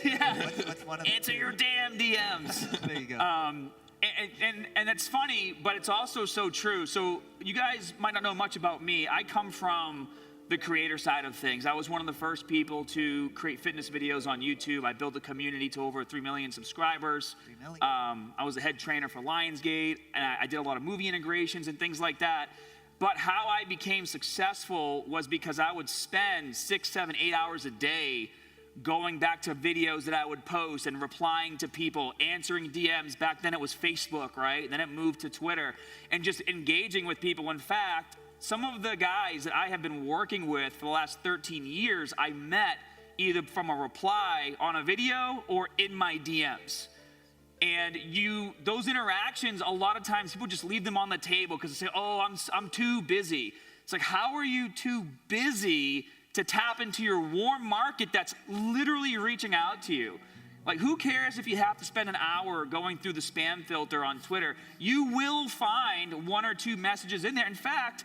Yeah. What's one of the Answer 2? your damn DMs. There you go. And it's funny, but it's also so true. So you guys might not know much about me. I come from the creator side of things. I was one of the first people to create fitness videos on YouTube. I built a community to over 3 million subscribers. 3 million. I was the head trainer for Lionsgate, and I did a lot of movie integrations and things like that. But how I became successful was because I would spend 6, 7, 8 hours a day going back to videos that I would post and replying to people, answering DMs. Back then it was Facebook, right? Then it moved to Twitter, and just engaging with people. In fact, some of the guys that I have been working with for the last 13 years, I met either from a reply on a video or in my DMs. And those interactions, a lot of times people just leave them on the table because they say, oh, I'm too busy. It's like, how are you too busy to tap into your warm market that's literally reaching out to you? Like, who cares if you have to spend an hour going through the spam filter on Twitter? You will find 1 or 2 messages in there. In fact,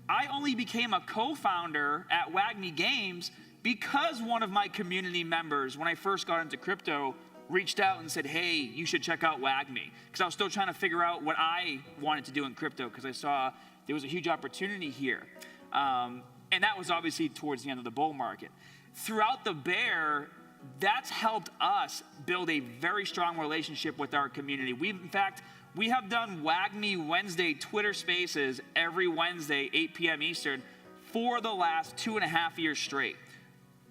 I only became a co-founder at WAGMI Games because one of my community members, when I first got into crypto, reached out and said, hey, you should check out WAGMI. Because I was still trying to figure out what I wanted to do in crypto, because I saw there was a huge opportunity here. And that was obviously towards the end of the bull market. Throughout the bear, that's helped us build a very strong relationship with our community. In fact, we have done WAGMI Wednesday Twitter Spaces every Wednesday, 8 p.m. Eastern, for the last 2.5 years straight.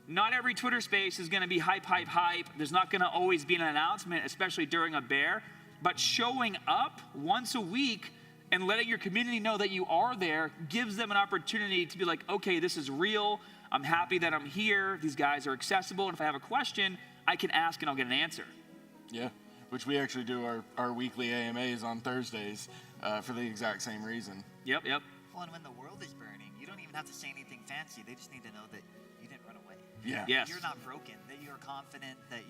Not every Twitter space is going to be hype, hype, hype. There's not going to always be an announcement, especially during a bear. But showing up once a week and letting your community know that you are there gives them an opportunity to be like, okay, this is real. I'm happy that I'm here. These guys are accessible. And if I have a question, I can ask and I'll get an answer. Yeah, which we actually do our weekly AMAs on Thursdays for the exact same reason. Yep. Well, and when the world is burning, you don't even have to say anything fancy. They just need to know that you didn't run away. Yeah. Yes. You're not broken, that you're confident, that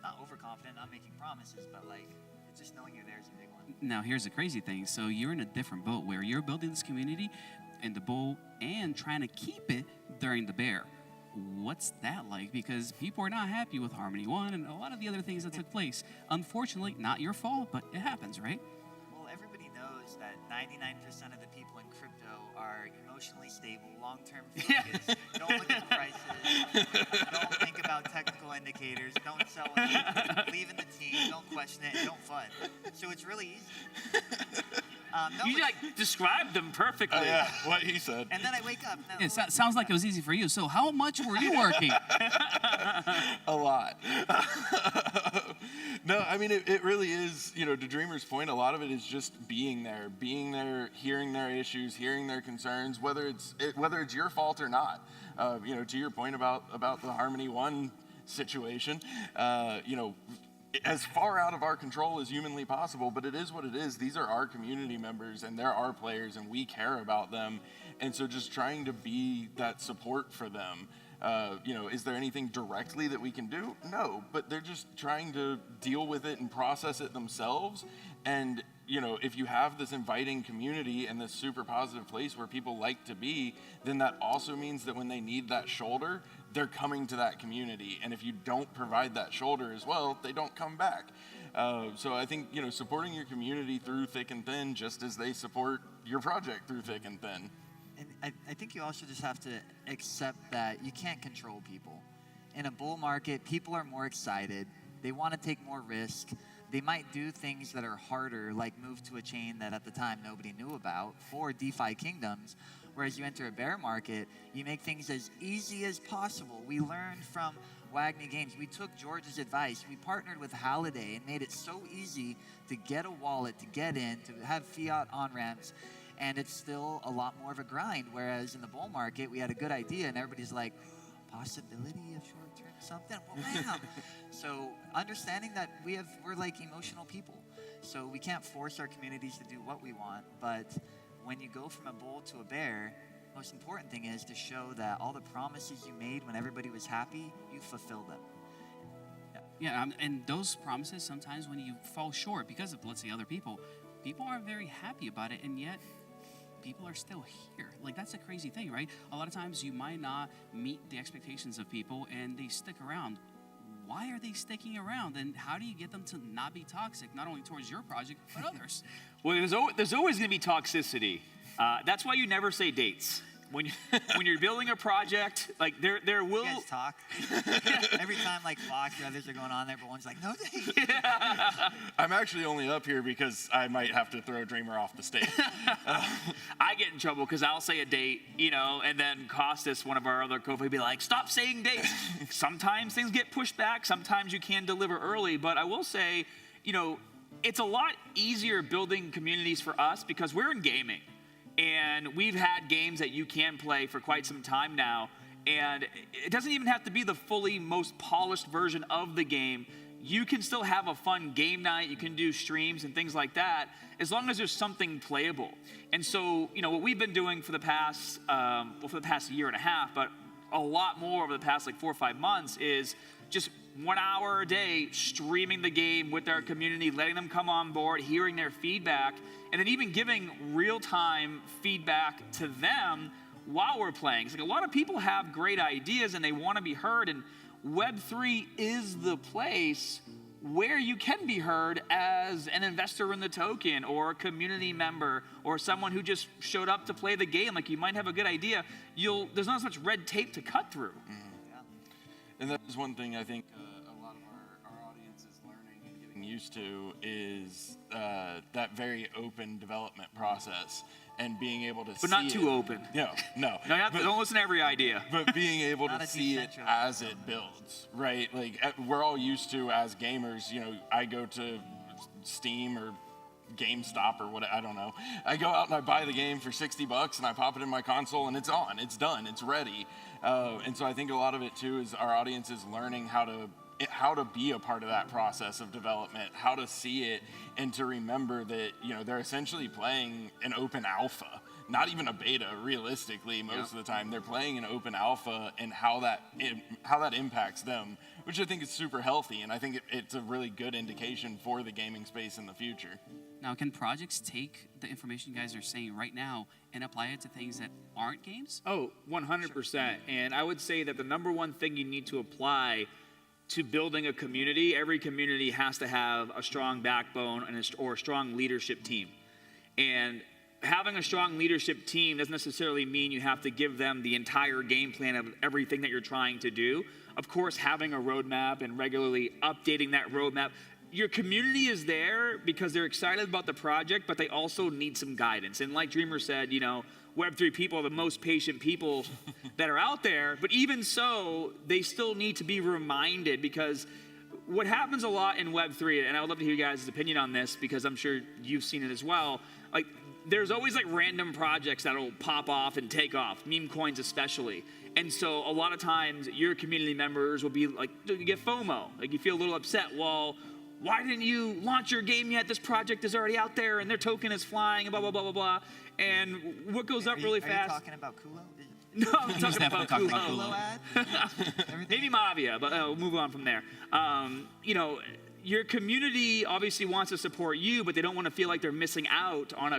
not overconfident, not making promises, but like, just knowing you're there is a big one. Now, here's the crazy thing. So you're in a different boat where you're building this community in the bull and trying to keep it during the bear. What's that like? Because people are not happy with Harmony One and a lot of the other things that took place. Unfortunately, not your fault, but it happens, right? Well, everybody knows that 99% of the people in crypto are emotionally stable, long-term focused. Don't look at prices. Don't think about technical indicators. Don't sell it. Believe in the team. Don't question it. Don't FUD. So it's really easy. You described them perfectly. Yeah, what he said. And then I wake up. It sounds like it was easy for you. So how much were you working? A lot. No, I mean, it really is, to Dreamer's point, a lot of it is just being there, hearing their issues, hearing their concerns, whether it's your fault or not. To your point about the Harmony One situation, as far out of our control as humanly possible, but it is what it is. These are our community members and they're our players and we care about them. And so just trying to be that support for them. Is there anything directly that we can do? No, but they're just trying to deal with it and process it themselves. And, if you have this inviting community and this super positive place where people like to be, then that also means that when they need that shoulder, they're coming to that community. And if you don't provide that shoulder as well, they don't come back. So I think, supporting your community through thick and thin, just as they support your project through thick and thin. And I think you also just have to accept that you can't control people. In a bull market, people are more excited. They want to take more risk. They might do things that are harder, like move to a chain that at the time nobody knew about for DeFi Kingdoms. Whereas you enter a bear market, you make things as easy as possible. We learned from WAGMI Games. We took George's advice. We partnered with Halliday and made it so easy to get a wallet, to get in, to have fiat on-ramps. And it's still a lot more of a grind. Whereas in the bull market, we had a good idea and everybody's like, possibility of short-term something? Well, bam. So understanding that we're like emotional people. So we can't force our communities to do what we want. But when you go from a bull to a bear, most important thing is to show that all the promises you made when everybody was happy, you fulfilled them. Yeah, and those promises, sometimes when you fall short because of, let's say, other people aren't very happy about it, and yet people are still here. Like, that's a crazy thing, right? A lot of times you might not meet the expectations of people, and they stick around. Why are they sticking around? And how do you get them to not be toxic, not only towards your project, but others? Well, there's always going to be toxicity. That's why you never say dates. When you're building a project, like there will. You guys talk. Every time like Fox or others are going on there, but one's like, no thanks. I'm actually only up here because I might have to throw Dreamer off the stage. I get in trouble because I'll say a date, and then Costas, one of our other co-founders, be like, stop saying dates. Sometimes things get pushed back. Sometimes you can deliver early. But I will say, it's a lot easier building communities for us because we're in gaming. And we've had games that you can play for quite some time now. And it doesn't even have to be the fully most polished version of the game. You can still have a fun game night. You can do streams and things like that, as long as there's something playable. And so, what we've been doing for the past, year and a half, but a lot more over the past 4 or 5 months, is just 1 hour a day streaming the game with our community, letting them come on board, hearing their feedback, and then even giving real-time feedback to them while we're playing. It's like a lot of people have great ideas and they want to be heard, and Web3 is the place where you can be heard as an investor in the token or a community member or someone who just showed up to play the game. Like, you might have a good idea. There's not as much red tape to cut through. And that is one thing I think a lot of our audience is learning and getting used to is that very open development process and being able to see it. But not too open. No. No, don't listen to every idea. But being able to see it as it builds, right? Like, we're all used to, as gamers, I go to Steam or GameStop or what, I don't know. I go out and I buy the game for $60 and I pop it in my console and it's on, it's done, it's ready. And so I think a lot of it too is our audience is learning how to be a part of that process of development, how to see it, and to remember that they're essentially playing an open alpha, not even a beta. Realistically, most of the time they're playing an open alpha, and how that impacts them, which I think is super healthy, and I think it's a really good indication for the gaming space in the future. Now, can projects take the information you guys are saying right now and apply it to things that aren't games? Oh, 100%. And I would say that the number one thing you need to apply to building a community, every community has to have a strong backbone or a strong leadership team. And having a strong leadership team doesn't necessarily mean you have to give them the entire game plan of everything that you're trying to do. Of course, having a roadmap and regularly updating that roadmap. Your community is there because they're excited about the project, but they also need some guidance. And like Dreamer said, Web3 people are the most patient people that are out there, but even so, they still need to be reminded, because what happens a lot in Web3, and I would love to hear you guys' opinion on this because I'm sure you've seen it as well, there's always random projects that'll pop off and take off, meme coins especially. And so a lot of times your community members will be you get FOMO, you feel a little upset. Well, why didn't you launch your game yet? This project is already out there and their token is flying and blah, blah, blah, blah, blah. And what goes up really fast. Are you talking about Kulo? No, I'm talking about Kulo ad? Maybe Mavia, but we'll move on from there. Your community obviously wants to support you, but they don't want to feel like they're missing out on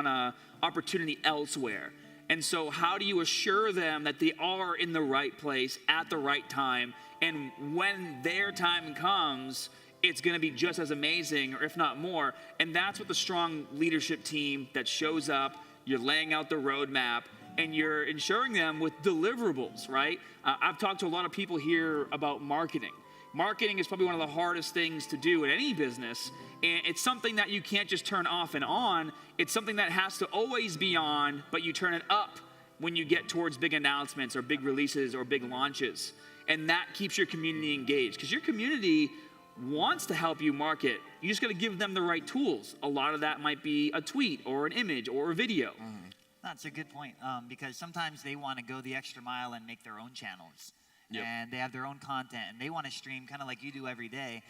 a opportunity elsewhere. And so how do you assure them that they are in the right place at the right time, and when their time comes, it's going to be just as amazing, or if not more? And that's what the strong leadership team that shows up, you're laying out the roadmap, and you're ensuring them with deliverables, right? I've talked to a lot of people here about marketing. Marketing is probably one of the hardest things to do in any business, and it's something that you can't just turn off and on. It's something that has to always be on, but you turn it up when you get towards big announcements or big releases or big launches. And that keeps your community engaged, because your community wants to help you market. You just got to give them the right tools. A lot of that might be a tweet or an image or a video. That's a good point, because sometimes they want to go the extra mile and make their own channels. Yep. And they have their own content, and they want to stream kind of like you do every day.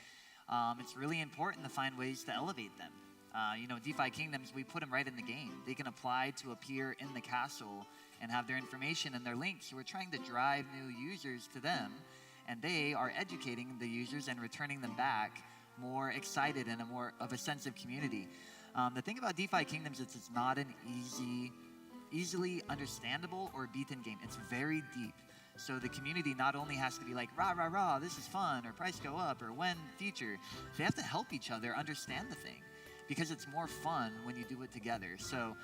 It's really important to find ways to elevate them. DeFi Kingdoms, we put them right in the game. They can apply to appear in the castle and have their information and their links. So we're trying to drive new users to them. and they are educating the users and returning them back more excited and a more of a sense of community. The thing about DeFi Kingdoms is it's not an easily understandable or beaten game. It's very deep. So the community not only has to be like, rah, rah, rah, this is fun, or price go up, or when feature, they have to help each other understand the thing, because it's more fun when you do it together. So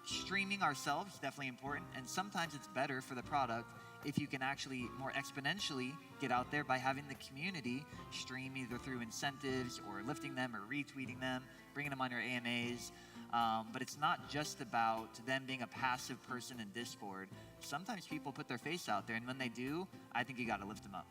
streaming ourselves is definitely important, and sometimes it's better for the product if you can actually more exponentially get out there by having the community stream either through incentives or lifting them or retweeting them, bringing them on your AMAs. But it's not just about them being a passive person in Discord. Sometimes people put their face out there, and when they do, I think you got to lift them up.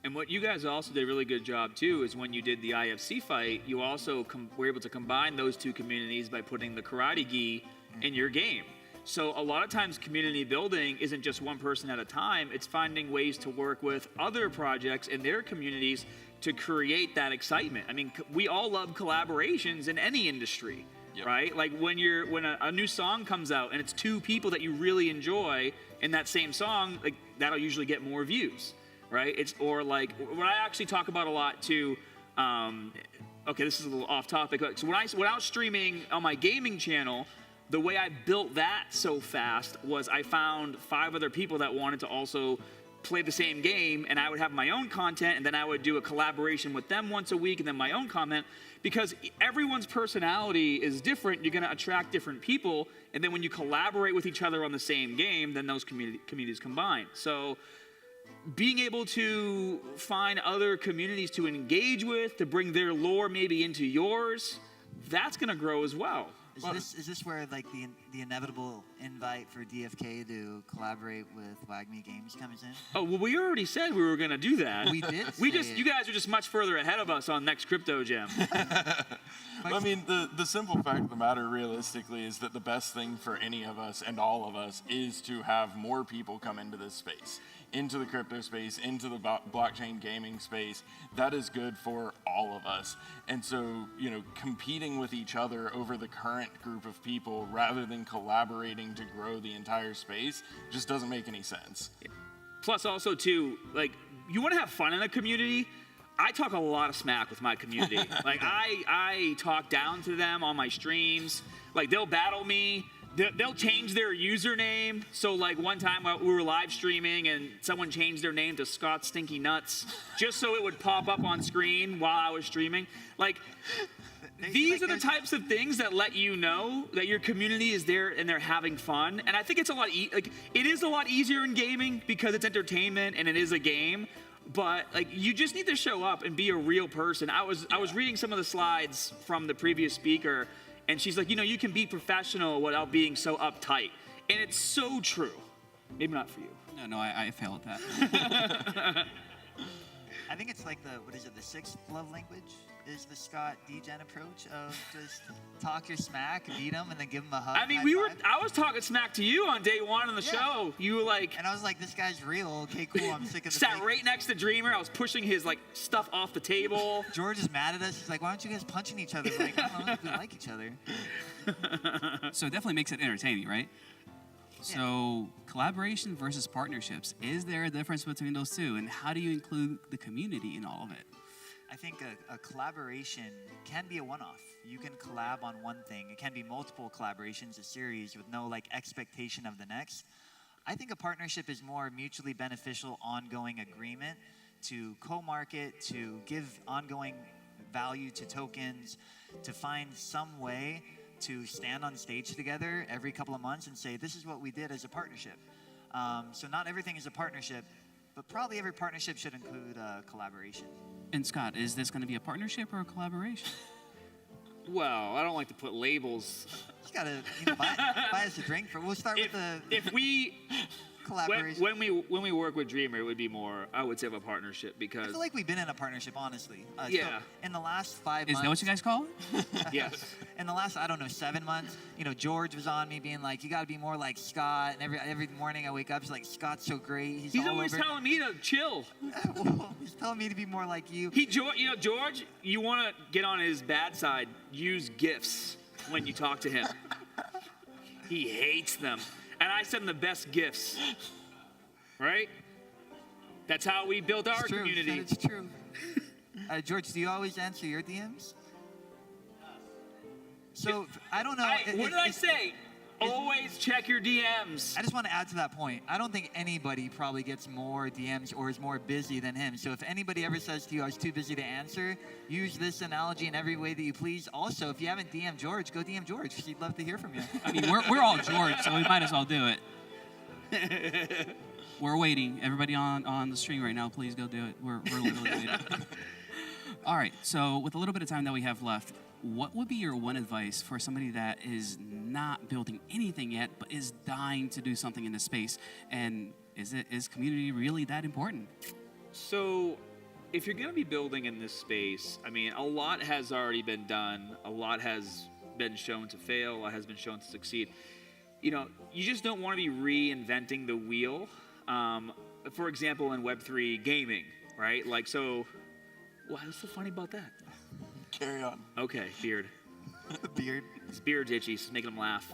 And what you guys also did a really good job too is when you did the IFC fight, you also were able to combine those two communities by putting the karate gi in your game. So a lot of times community building isn't just one person at a time, it's finding ways to work with other projects in their communities to create that excitement. I mean, we all love collaborations in any industry, right? Like when a new song comes out and it's two people that you really enjoy in that same song, like that'll usually get more views, right? It's, or like what I actually talk about a lot too, okay, this is a little off topic. So when I was streaming on my gaming channel, the way I built that so fast was I found 5 other people that wanted to also play the same game, and I would have my own content, and then I would do a collaboration with them once a week, and then my own comment, because everyone's personality is different. You're going to attract different people, and then when you collaborate with each other on the same game, then those communities combine. So being able to find other communities to engage with, to bring their lore maybe into yours, that's going to grow as well. Is this where like the inevitable invite for DFK to collaborate with WAGMI Games comes in? Oh well, we already said we were going to do that. We did. You guys are just much further ahead of us on next crypto gem. I mean, the simple fact of the matter, realistically, is that the best thing for any of us and all of us is to have more people come into this space, into the crypto space, into the blockchain gaming space. That is good for all of us. And so, you know, competing with each other over the current group of people rather than collaborating to grow the entire space just doesn't make any sense. Plus also too, like, you want to have fun in a community. I talk a lot of smack with my community. Like I talk down to them on my streams. Like they'll battle me. They'll change their username. So like one time we were live streaming and someone changed their name to Scott Stinky Nuts just so it would pop up on screen while I was streaming. Like these are the types of things that let you know that your community is there and they're having fun. And I think it's a lot it is a lot easier in gaming because it's entertainment and it is a game. But like you just need to show up and be a real person. I was reading some of the slides from the previous speaker. And she's like, you know, you can be professional without being so uptight. And it's so true. Maybe not for you. No, I failed at that. I think it's like the 6th love language is the Scott Degen approach of just talk your smack, beat him, and then give him a hug. I mean, I was talking smack to you on day 1 on the show. You were like... And I was like, this guy's real. Okay, cool, I'm sick of the Sat right next to Dreamer. I was pushing his, like, stuff off the table. George is mad at us. He's like, why aren't you guys punching each other? We're like, I don't know, we like each other. So it definitely makes it entertaining, right? So collaboration versus partnerships. Is there a difference between those two? And how do you include the community in all of it? I think a collaboration can be a one-off. You can collab on one thing. It can be multiple collaborations, a series with no like expectation of the next. I think a partnership is more mutually beneficial, ongoing agreement to co-market, to give ongoing value to tokens, to find some way to stand on stage together every couple of months and say, this is what we did as a partnership. So not everything is a partnership, but probably every partnership should include collaboration. And Scott, is this going to be a partnership or a collaboration? Well, I don't like to put labels. Just gotta buy us a drink. We'll start with the collaboration. When we work with Dreamer, it would be more, I would say, of a partnership because... I feel like we've been in a partnership, honestly. Yeah. So in the last 5 months... Is that what you guys call it? Yes. In the last, 7 months, you know, George was on me being like, you got to be more like Scott. And every morning I wake up, he's like, Scott's so great. He's always telling me to chill. Well, he's telling me to be more like you. George, you want to get on his bad side, use GIFs when you talk to him. He hates them. And I send the best GIFs. Right? That's how we built our community. It's true. George, do you always answer your DMs? So I don't know. What did I say? Always check your DMs. I just want to add to that point. I don't think anybody probably gets more DMs or is more busy than him. So if anybody ever says to you, I was too busy to answer, use this analogy in every way that you please. Also, if you haven't DM'd George, go DM George. He'd love to hear from you. I mean, we're all George, so we might as well do it. We're waiting. Everybody on the stream right now, please go do it. We're literally waiting. All right, so with a little bit of time that we have left, what would be your one advice for somebody that is not building anything yet, but is dying to do something in this space? And is community really that important? So, if you're going to be building in this space, I mean, a lot has already been done. A lot has been shown to fail. A lot has been shown to succeed. You know, you just don't want to be reinventing the wheel. For example, in Web3 gaming, right? Like, so, what's so funny about that? Carry on. Okay, beard. Beard. His beard's itchy, it's making him laugh.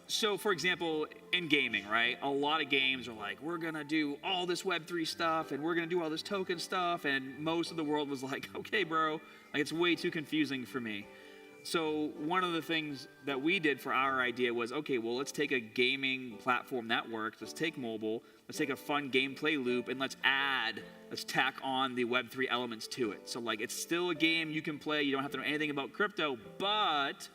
So, for example, in gaming, right? A lot of games are like, we're gonna do all this Web3 stuff, and we're gonna do all this token stuff, and most of the world was like, okay, bro, like it's way too confusing for me. So one of the things that we did for our idea was, okay, well, let's take a gaming platform network, let's take mobile, let's take a fun gameplay loop, and let's tack on the Web3 elements to it. So like, it's still a game you can play, you don't have to know anything about crypto, but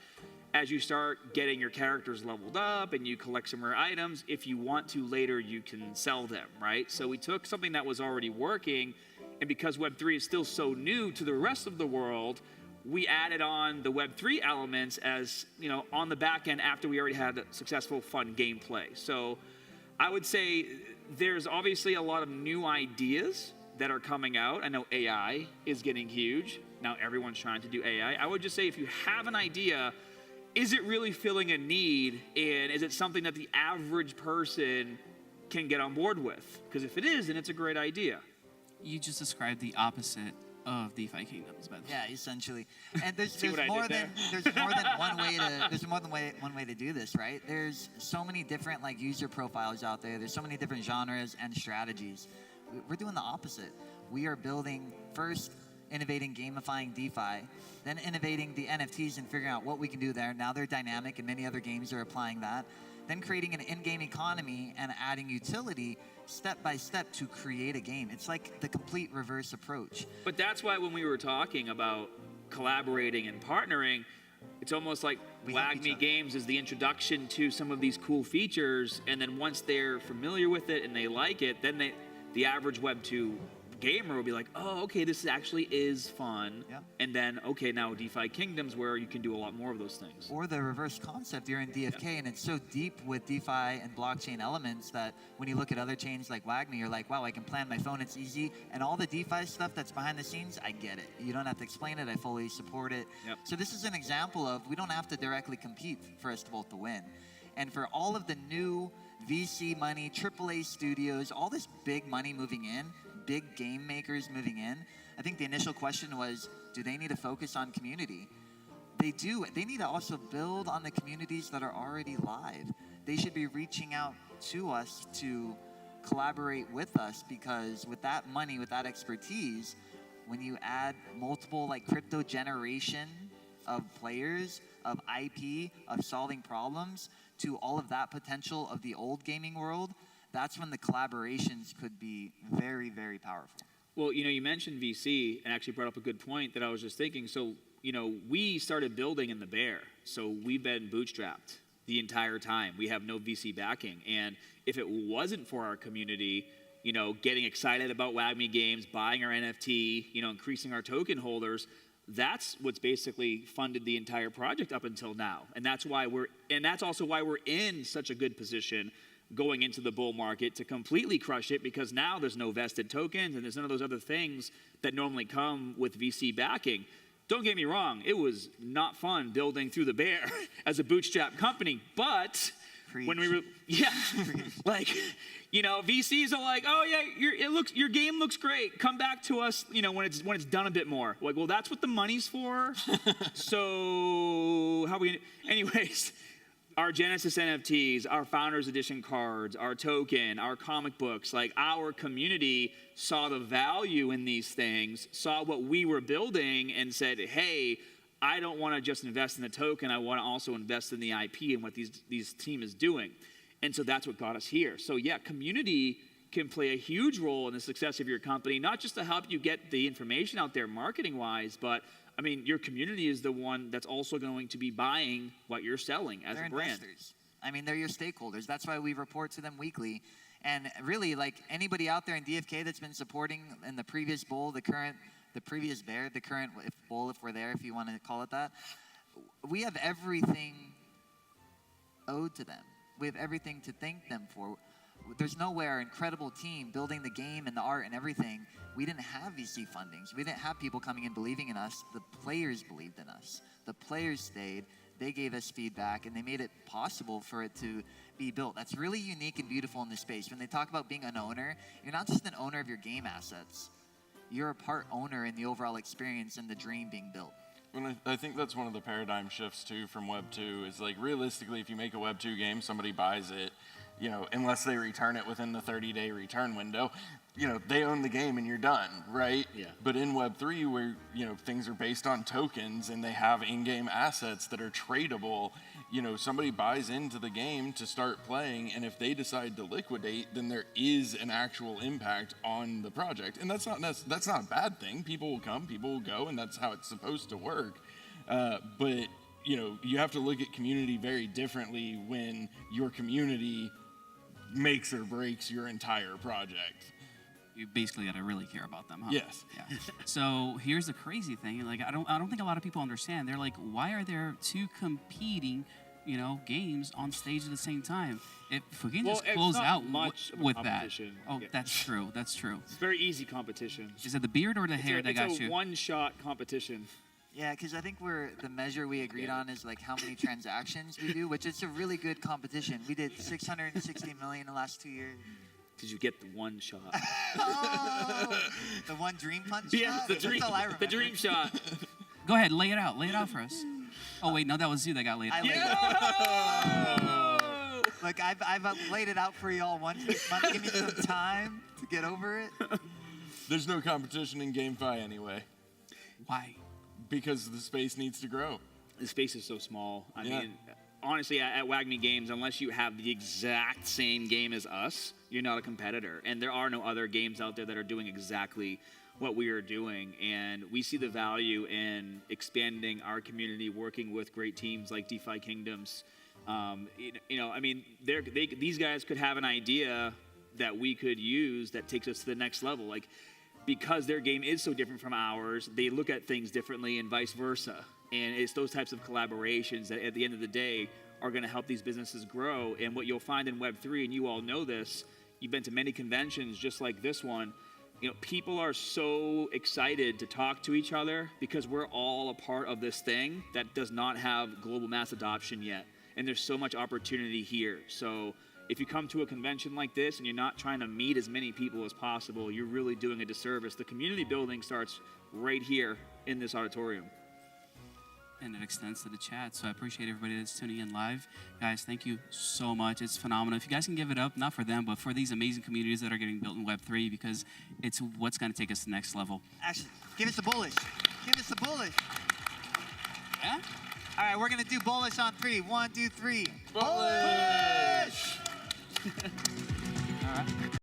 as you start getting your characters leveled up and you collect some rare items, if you want to later, you can sell them, right? So we took something that was already working, and because Web3 is still so new to the rest of the world, we added on the Web3 elements as, you know, on the back end after we already had successful, fun gameplay. So I would say there's obviously a lot of new ideas that are coming out. I know AI is getting huge. Now everyone's trying to do AI. I would just say if you have an idea, is it really filling a need? And is it something that the average person can get on board with? Because if it is, then it's a great idea. You just described the opposite of DeFi Kingdoms, but Yeah, essentially. And there's what I more did than there? there's more than one way to one way to do this, right? There's so many different like user profiles out there. There's so many different genres and strategies. We're doing the opposite. We are building first, innovating, gamifying DeFi, then innovating the NFTs and figuring out what we can do there. Now they're dynamic, and many other games are applying that. Then creating an in-game economy and adding utility step by step to create a game. It's like the complete reverse approach. But that's why when we were talking about collaborating and partnering, it's almost like We help each WAGMI other. Games is the introduction to some of these cool features, and then once they're familiar with it and they like it, then the average Web2 gamer will be like, oh, okay, this actually is fun. Yeah. And then, okay, now DeFi Kingdoms where you can do a lot more of those things. Or the reverse concept, you're in DFK, and it's so deep with DeFi and blockchain elements that when you look at other chains like WAGMI, you're like, wow, I can plan my phone, it's easy. And all the DeFi stuff that's behind the scenes, I get it. You don't have to explain it, I fully support it. Yep. So this is an example of we don't have to directly compete for us to both to win. And for all of the new VC money, AAA studios, all this big money moving in, big game makers moving in, I think the initial question was, do they need to focus on community? They do. They need to also build on the communities that are already live. They should be reaching out to us to collaborate with us, because with that money, with that expertise, when you add multiple like crypto generation of players, of IP, of solving problems to all of that potential of the old gaming world, that's when the collaborations could be very, very powerful. Well, you know, you mentioned VC and actually brought up a good point that I was just thinking. So, you know, we started building in the bear. So we've been bootstrapped the entire time. We have no VC backing. And if it wasn't for our community, you know, getting excited about WAGMI Games, buying our NFT, you know, increasing our token holders, that's what's basically funded the entire project up until now. And that's also why we're in such a good position going into the bull market to completely crush it, because now there's no vested tokens and there's none of those other things that normally come with VC backing. Don't get me wrong, it was not fun building through the bear as a bootstrap company, but when we were, like, you know, VCs are like, oh yeah, your game looks great. Come back to us, you know, when it's done a bit more. Like, well, that's what the money's for. So how we? Anyways, our Genesis NFTs, our Founders Edition cards, our token, our comic books, like our community saw the value in these things, saw what we were building and said, hey, I don't want to just invest in the token, I want to also invest in the IP and what these team is doing. And so that's what got us here. So yeah, community can play a huge role in the success of your company, not just to help you get the information out there marketing-wise, but I mean, your community is the one that's also going to be buying what you're selling as a brand. Investors. I mean, they're your stakeholders. That's why we report to them weekly. And really, like anybody out there in DFK that's been supporting in the previous bull, the previous bear, the current bull, if we're there, if you want to call it that, we have everything owed to them. We have everything to thank them for. There's no way our incredible team building the game and the art and everything, we didn't have VC fundings. We didn't have people coming in believing in us. The players believed in us. The players stayed. They gave us feedback, and they made it possible for it to be built. That's really unique and beautiful in this space. When they talk about being an owner, you're not just an owner of your game assets. You're a part owner in the overall experience and the dream being built. Well, I think that's one of the paradigm shifts too from Web 2 is like realistically, if you make a Web 2 game, somebody buys it, you know, unless they return it within the 30-day return window, you know, they own the game and you're done, right? Yeah. But in Web 3, where, you know, things are based on tokens and they have in-game assets that are tradable, you know, somebody buys into the game to start playing, and if they decide to liquidate, then there is an actual impact on the project. And that's not a bad thing. People will come, people will go, and that's how it's supposed to work. But, you know, you have to look at community very differently when your community makes or breaks your entire project. You basically got to really care about them, huh? Yes. Yeah. So here's the crazy thing. Like, I don't think a lot of people understand. They're like, why are there two competing, you know, games on stage at the same time? If we can just close out much of a with that. competition. Oh, Yeah. that's true. That's true. It's very easy competition. Is it the beard or the hair that got It's you? a one-shot competition. Yeah, because I think the measure we agreed on is like how many transactions we do, which is a really good competition. We did 660 million in the last 2 years. Did you get the one shot? Oh, the one dream punch Yeah, shot? the dream, That's all I remember. the dream shot. Go ahead, lay it out. Lay it out for us. Oh wait, no, that was you that got laid I out. laid it out. Look, I've laid it out for y'all once this month. Give me some time to get over it. There's no competition in GameFi anyway, Why? because the space needs to grow. The space is so small. I Yeah. mean, honestly, at WAGMI Games, unless you have the exact same game as us, you're not a competitor. And there are no other games out there that are doing exactly what we are doing. And we see the value in expanding our community, working with great teams like DeFi Kingdoms. You know, I mean, these guys could have an idea that we could use that takes us to the next level. Like, because their game is so different from ours, they look at things differently and vice versa. And it's those types of collaborations that at the end of the day are going to help these businesses grow. And what you'll find in Web3, and you all know this, you've been to many conventions just like this one, you know, people are so excited to talk to each other because we're all a part of this thing that does not have global mass adoption yet. And there's so much opportunity here. So if you come to a convention like this and you're not trying to meet as many people as possible, you're really doing a disservice. The community building starts right here in this auditorium. And it extends to the chat. So I appreciate everybody that's tuning in live. Guys, thank you so much. It's phenomenal. If you guys can give it up, not for them, but for these amazing communities that are getting built in Web3, because it's what's going to take us to the next level. Actually, give us the bullish. Give us the bullish. Yeah? All right, we're going to do bullish on 3. 1, 2, 3. Bullish! All right.